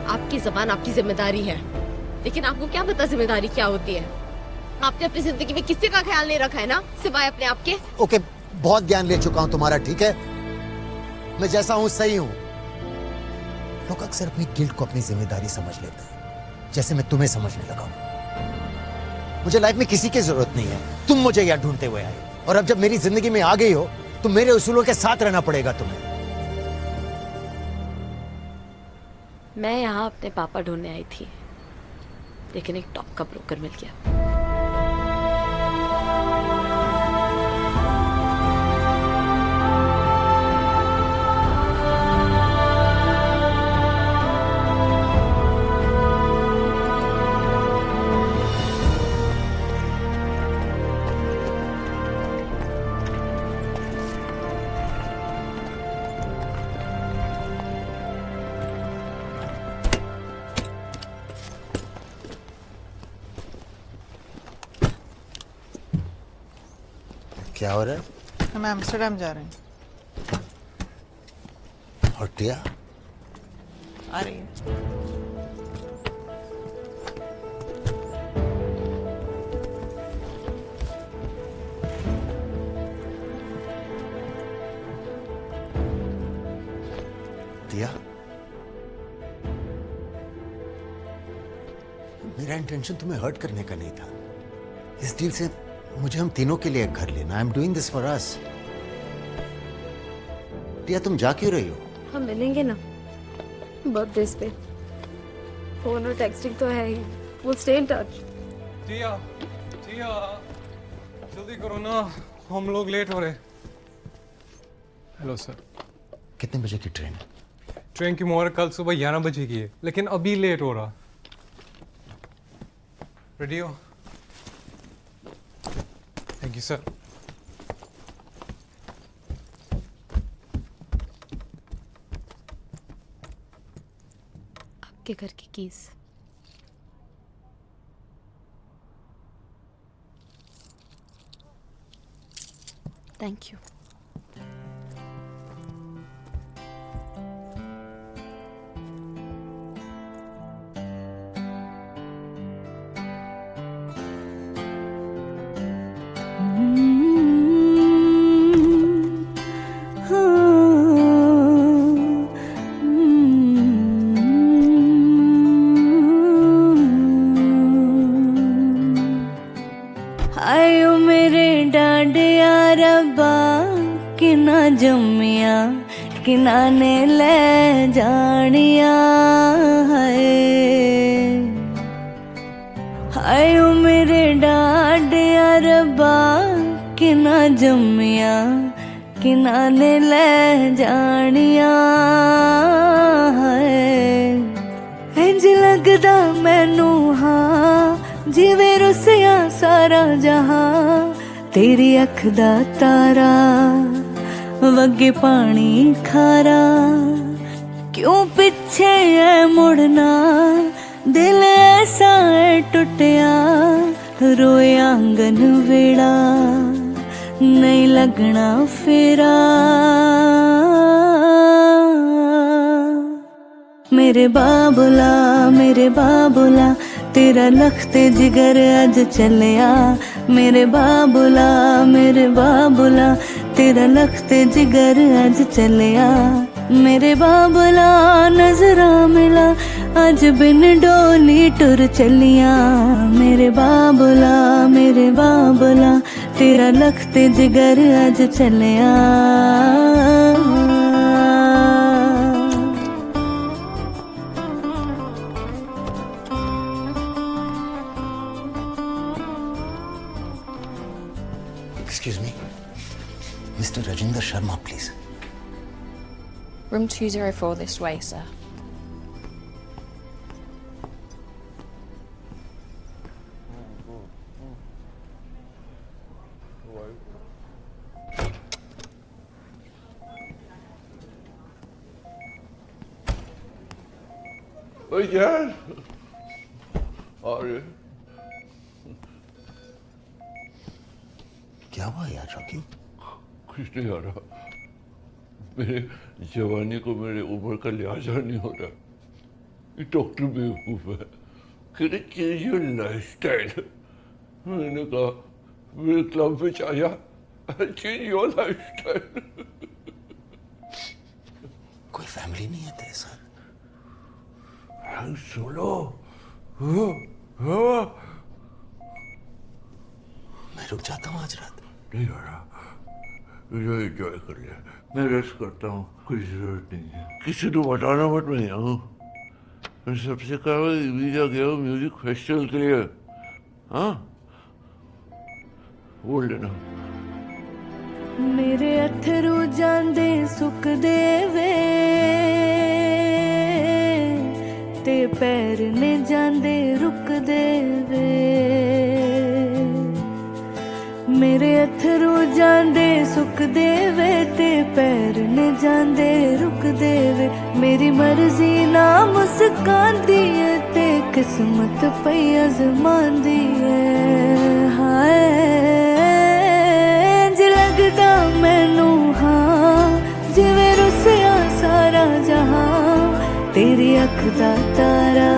आपकी जबान आपकी जिम्मेदारी है, लेकिन आपको क्या पता जिम्मेदारी क्या होती है? आपने अपनी जिंदगी में किसी का ख्याल नहीं रखा है ना, सिवाय अपने आप के। ओके, बहुत ज्ञान ले चुका हूँ तुम्हारा, ठीक है? मैं जैसा हूँ सही हूँ। लोग अक्सर अपनी गिल्ट को अपनी जिम्मेदारी समझ लेते हैं, जैसे मैं तुम्हें समझने लगा हूँ। मुझे लाइफ में किसी की जरूरत नहीं है, तुम मुझे यहाँ ढूंढते हुए आए, और अब जब मेरी जिंदगी में आ गई हो तो मेरे उसूलों के साथ रहना पड़ेगा तुम्हें। मैं यहाँ अपने पापा ढूंढने आई थी, लेकिन एक टॉप का ब्रोकर मिल गया। क्या हो रहा है? हम एम्स्टर्डम जा रहे हैं। और टिया आ रही है। टिया, मेरा इंटेंशन तुम्हें हर्ट करने का नहीं था। इस डील से मुझे हम तीनों के लिए एक घर लेना। I am doing this for us. Tia, तुम जा क्यों रही हो? हम मिलेंगे ना बर्थडे पे। फोन और टेक्सटिंग तो है ही। We'll stay in touch. टिया, टिया, जल्दी करो ना, हम लोग लेट हो रहे। Hello sir. कितने बजे की ट्रेन? ट्रेन की मोहर कल सुबह 11 बजे की है, लेकिन अभी लेट हो रहा। रेडी हो? Thank you sir. आपके घर की कीज। Thank you. आयो मेरे डांडिया रब्बा किना जम्मिया किना ने ले जानिया है। आयो मेरे डांडिया रब्बा किना जम्मिया किना ने ले जानिया है। इंज लगदा मैनू हाँ जिवें रुसिया सारा जहां, तेरी अख दा तारा वगे पानी खारा। क्यों पीछे है मुड़ना, दिल ऐसा है टुटिया, रोए आंगन वेड़ा नहीं लगना फेरा मेरे बाबुला तेरा लखते जिगर अज चलिया मेरे बाबुला तेरा लखते जिगर अज चलिया मेरे बाबुला नजरा मिला अज बिन डोली टुर चलिया मेरे बाबुला तेरा लखते जिगर अज चलिया Excuse me. Mr. Rajinder Sharma, please. Room 204 this way, sir. Oh, yes. Sorry. क्या हुआ यार रॉकी? कुछ नहीं हो रहा। मेरे जवानी को मेरे उम्र का लिहाजा नहीं हो रहा। ये डॉक्टर बेवकूफ है। कहते चेंज योर लाइफस्टाइल। मैंने कहा मेरे क्लब में आया चेंज योर लाइफस्टाइल। कोई फैमिली नहीं है तेरे साथ? सुनो मैं रुक जाता हूँ आज रात। नहीं हो रहा। मुझे एंजॉय कर लिया। मैं रेस्ट करता हूँ। कोई जरूरत नहीं है। किसी को बताना मत मैं यहाँ हूँ। मैं सबसे कहा वीजा गया हूँ म्यूजिक फेस्टिवल के लिए। हाँ बोल लेना। मेरे अथरू जांदे सुख देवे ते पैर ने जांदे रुक देवे मेरे अथरू जांदे सुख देवे ते पैर ने जांदे रुक देवे मेरी मर्जी ना मुस्कांदी है ते किस्मत पई अजमांदी है हाय इंज लगदा मैनू हाँ जिवें रुसिया सारा जहां तेरी अख दा तारा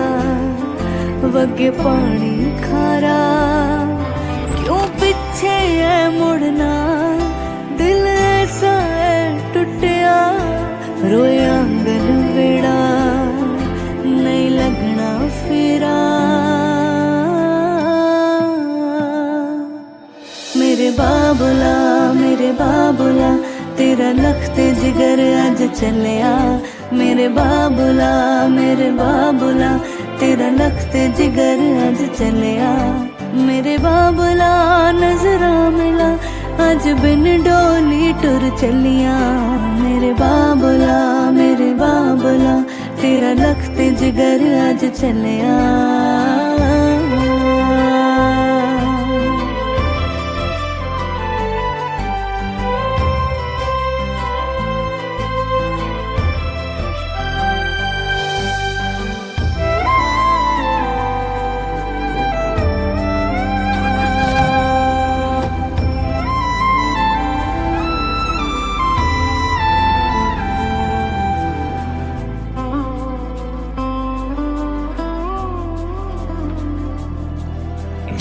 वगे पानी खारा क्यों पीछे है मुड़ना दिल ऐसा है टूटिया रोए आंगन वेड़ा नहीं लगना फेरा मेरे बाबुला तेरा लखते जिगर अज चलिया मेरे बाबुला तेरा लखते जिगर अज चलिया मेरे बाबुला नजरा मिला अज बिन डोली टुर चलिया मेरे बाबुला तेरा लखते जिगर अज चलिया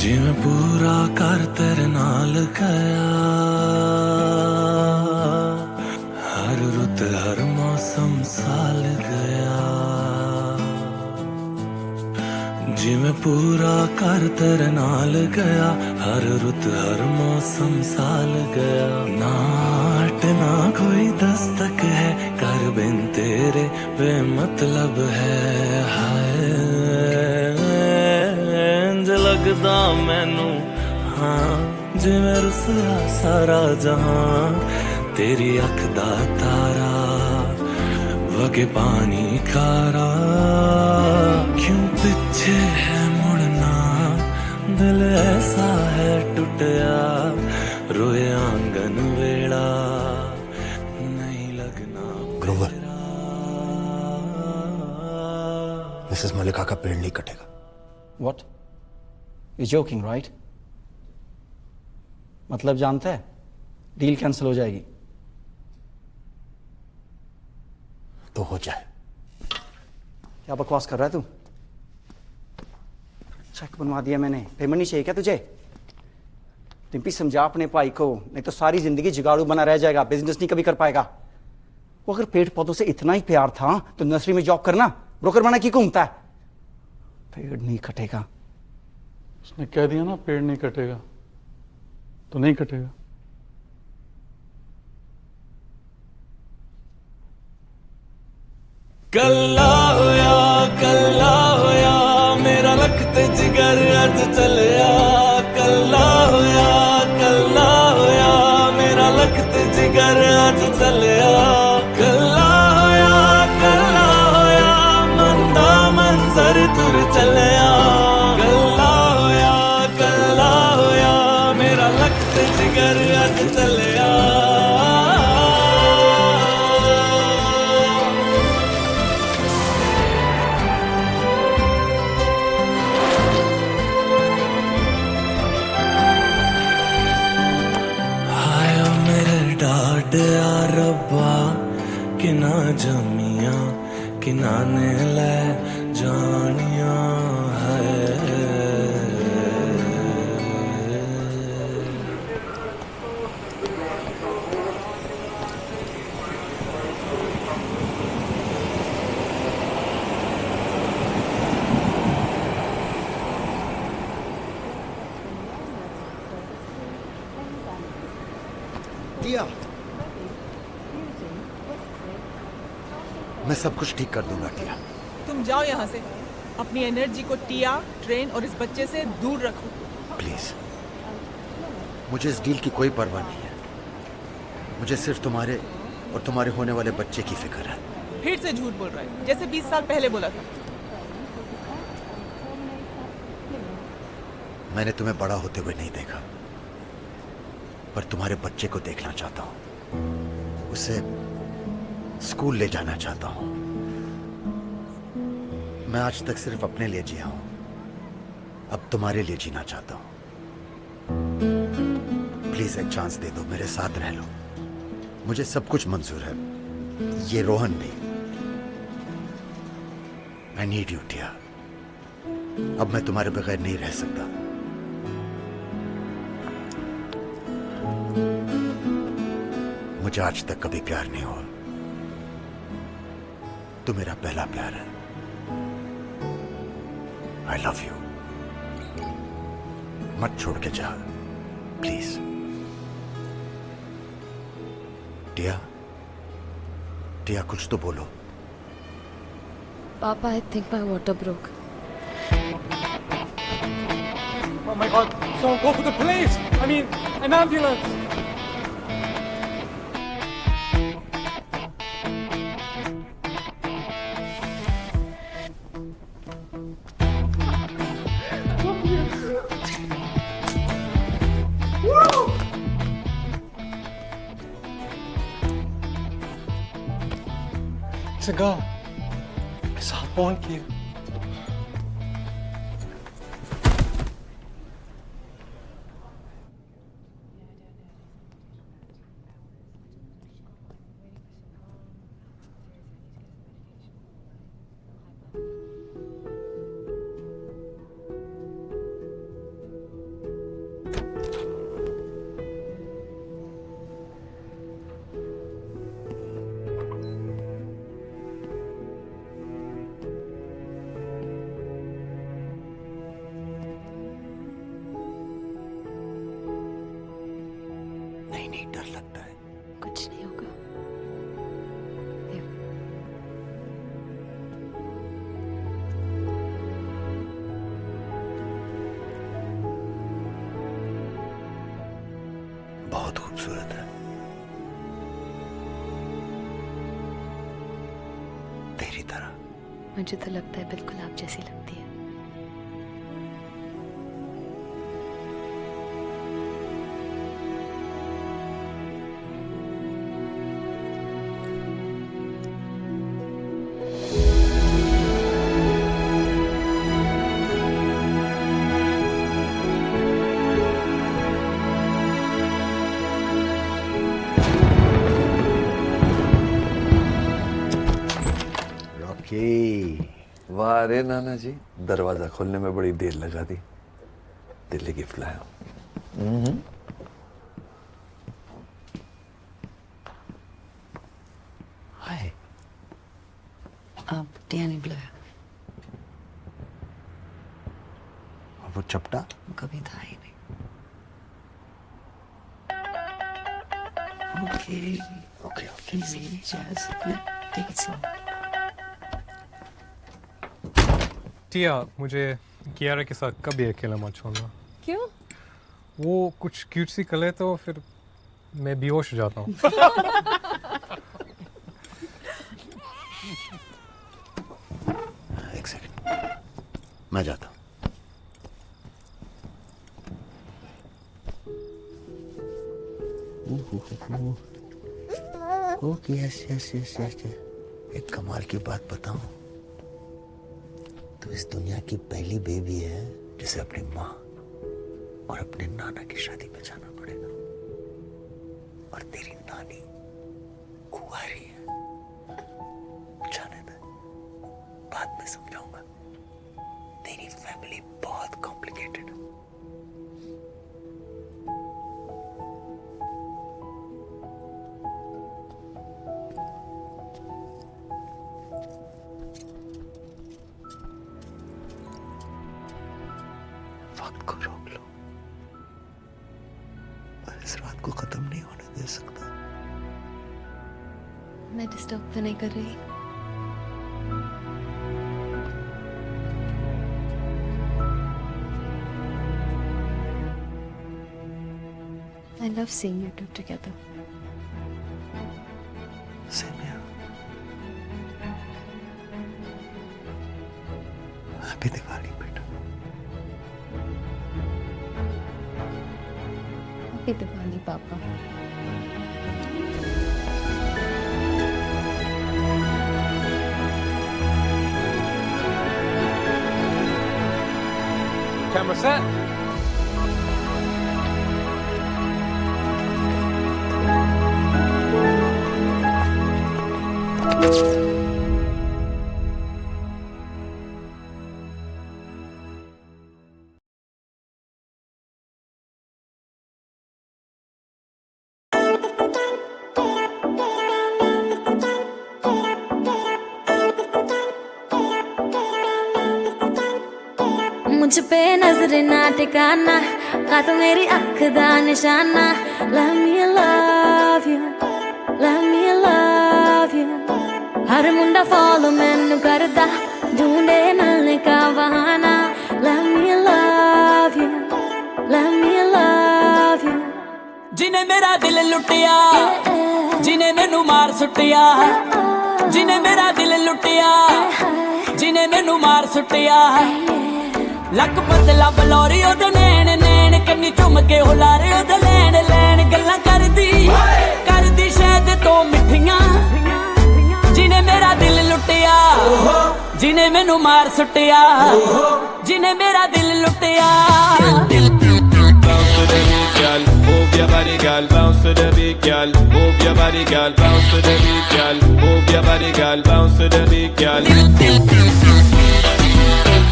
जिवें पूरा कर तेरे नाल गया हर रुत हर मौसम साल गया जिवें पूरा कर तेरे नाल गया हर रुत हर मौसम साल गया नाट ना कोई दस्तक है कर बिन तेरे बेमतलब है हाय लगदा मैनू हाँ जिवें रुसिया सारा जहां तेरी अख दा तारा वगे पानी खारा क्यों पीछे है मुड़ना दिल ऐसा है टूटिया रोए आंगन वेड़ा नहीं लगना ग्रोवर मिसेस मलिका का पेड़ नहीं कटेगा। What? You're joking, right? मतलब जानता है, डील कैंसिल हो जाएगी। तो हो जाए। क्या बकवास कर रहा है तू? चेक बनवा दिया मैंने, पेमेंट नहीं चाहिए क्या तुझे? डिम्पी समझा अपने भाई को, नहीं तो सारी जिंदगी जुगाड़ू बना रह जाएगा, बिजनेस नहीं कभी कर पाएगा। वो अगर पेड़ पौधों से इतना ही प्यार था तो नर्सरी में जॉब करना, ब्रोकर बना की घूमता है। पेड़ नहीं कटेगा। उसने कह दिया ना पेड़ नहीं कटेगा, तो नहीं कटेगा। कल्ला होया मेरा लखत जिगर अज चलिया। कल्ला होया मेरा लखत जिगर अज चलिया। कल्ला होया मंदा मंजर तुर चलिया। कल्ला होया मेरा लखत जिगर अज चलिया। रब्बा किना जमिया किना ने ले जानिया है। टिया, मैं सब कुछ ठीक कर दूंगा टिया। तुम जाओ यहाँ से, अपनी एनर्जी को टिया, ट्रेन और इस बच्चे से दूर रखो। प्लीज, मुझे इस डील की कोई परवाह नहीं है। मुझे सिर्फ तुम्हारे और तुम्हारे होने वाले बच्चे की फिक्र है। फिर से झूठ बोल रहा है, जैसे 20 साल पहले बोला था। मैंने तुम्हें बड़ा होते हुए नहीं देखा, पर तुम्हारे बच्चे को देखना चाहता हूँ। उसे स्कूल ले जाना चाहता हूँ। मैं आज तक सिर्फ अपने लिए जिया हूँ, अब तुम्हारे लिए जीना चाहता हूँ। प्लीज एक चांस दे दो, मेरे साथ रह लो। मुझे सब कुछ मंजूर है, ये रोहन भी। I need you Tia. अब मैं तुम्हारे बगैर नहीं रह सकता। मुझे आज तक कभी प्यार नहीं हुआ, तू मेरा पहला प्यार है। I love you. मत छोड़ के जा प्लीज। टिया, टिया कुछ तो बोलो। पापा, I think my water broke. Oh my God! Someone go for the police! I mean, an ambulance! Cigar. I saw a phone key. नहीं, डर लगता है। कुछ नहीं होगा। बहुत खूबसूरत है, तेरी तरह। मुझे तो लगता है बिल्कुल आप जैसी लगती है। अरे नाना जी, दरवाजा खोलने में बड़ी देर लगा दी। दिल्ली गिफ्ट लाया हूं। हाय, अब डीएनए ब्लू है। और वो चपटा कभी था ही नहीं। Okay. Okay. Easy, Jazz. Take it slow. टिया, मुझे कियारा के साथ कभी अकेला मत छोड़ना। क्यों? वो कुछ क्यूट सी कले तो फिर मैं बेहोश हो जाता हूँ। एक सेकंड, मैं जाता हूँ। Okay, yes yes yes yes. एक कमाल की बात बताऊं, तो इस दुनिया की पहली बेबी है जिसे अपनी माँ और अपने नाना की शादी में जाना पड़ेगा। और तेरी नानी कुंवारी है। जाने दे, बाद में समझाऊंगा। तेरी फैमिली बहुत कॉम्प्लिकेटेड है। वक्त को रोक लो, मैं इस रात को खत्म नहीं होने दे सकता। मैं डिस्टर्ब तो नहीं कर रही? I love seeing you two together. Same here. Happy Diwali, बेटा। Happy Diwali, पापा। Camera set. मुझ पे नजर ना ठिकाना, का तो मेरी अख दा निशाना। Let me love you, let me love you। Her Munda follow मैनू करदा, ढूंढे मिलने का बहाना। Let me love you, let me love you। जिन्हें मेरा दिल लुटिया, जिन्हें मैनू मार सुटिया, जिन्हें मेरा दिल लुटिया, जिन्हें मैनू मार सुटिया। लक बदला बलौरी ओदे नैन नैन, कन्नी चुम के हुलारे ओदे लैन लैन। गल्लां करदी शायद तो मिठियां, जिन्हें मेरा दिल लुटिया, जिन्हें मैनू मार सुटिया, जिन्हें मेरा दिल लुटिया। Bounce to the beat, girl. Move your body, girl. Bounce to the beat, girl. Move your body, girl. Bounce to the beat, girl. Move your body, girl. Bounce to the beat, girl.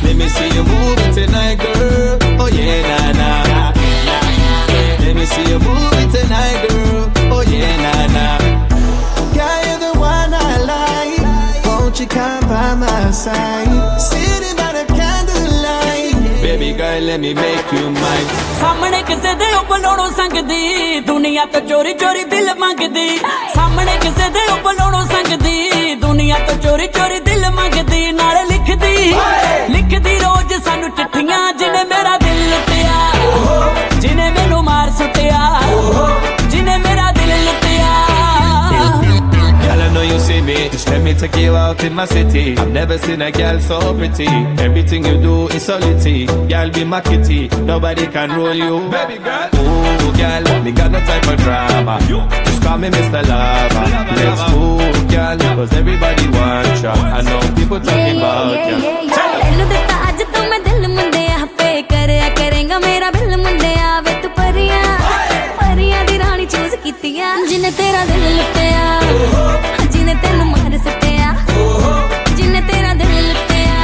Let me see you move it tonight, girl. Oh yeah, nah nah. Let me see you move it tonight, girl. Oh yeah, nah nah. Girl, you're the one I like. Won't you come by my side? Sitting by the candlelight. Baby girl, let me make you mine. सामने किसे दे उपलोड़ो संगदी, दुनिया तो चोरी चोरी दिल मंगदी। सामने किसे दे उपलोड़ो संगदी, दुनिया तो चोरी चोरी दिल मंगदी। नाले लिखदी रोज सानू चिट्ठियां, जिन्हें मेरा दिल लुटिया, जिन्हें मैनू मार सुटिया, जिन्हें मेरा दिल लुटिया। Girl, I know you see me. Just let me take you out in my city. I've never seen a girl so pretty. Everything you do is so litty. Girl, be my kitty. Nobody can rule you. Baby girl. Ooh, girl, me got no time for drama. Just call me Mr. Lover. Let's move, girl, cause everybody wants ya. I know people talking about ya. ਤੈਨੂੰ ਦਿੱਤਾ ਅੱਜ ਤੋਂ ਮੈਂ ਦਿਲ ਮੁੰਡਿਆ, ਪੇ ਕਰਿਆ ਕਰੇਗਾ ਮੇਰਾ ਬਿੱਲ ਮੁੰਡਿਆ। ਵੇ ਤੂੰ ਪਰੀਆਂ ਦੀ ਰਾਣੀ ਚੂਜ਼ ਕੀਤੀਆਂ, ਜਿਨੇ ਤੇਰਾ ਦਿਲ ਲੁੱਟਿਆ, ਜਿਨੇ ਤੈਨੂੰ ਮਾਰ ਸੁੱਟਿਆ, ਜਿਨੇ ਤੇਰਾ ਦਿਲ ਲੁੱਟਿਆ।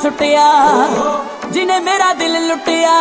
सुटिया जिने मेरा दिल लुटिया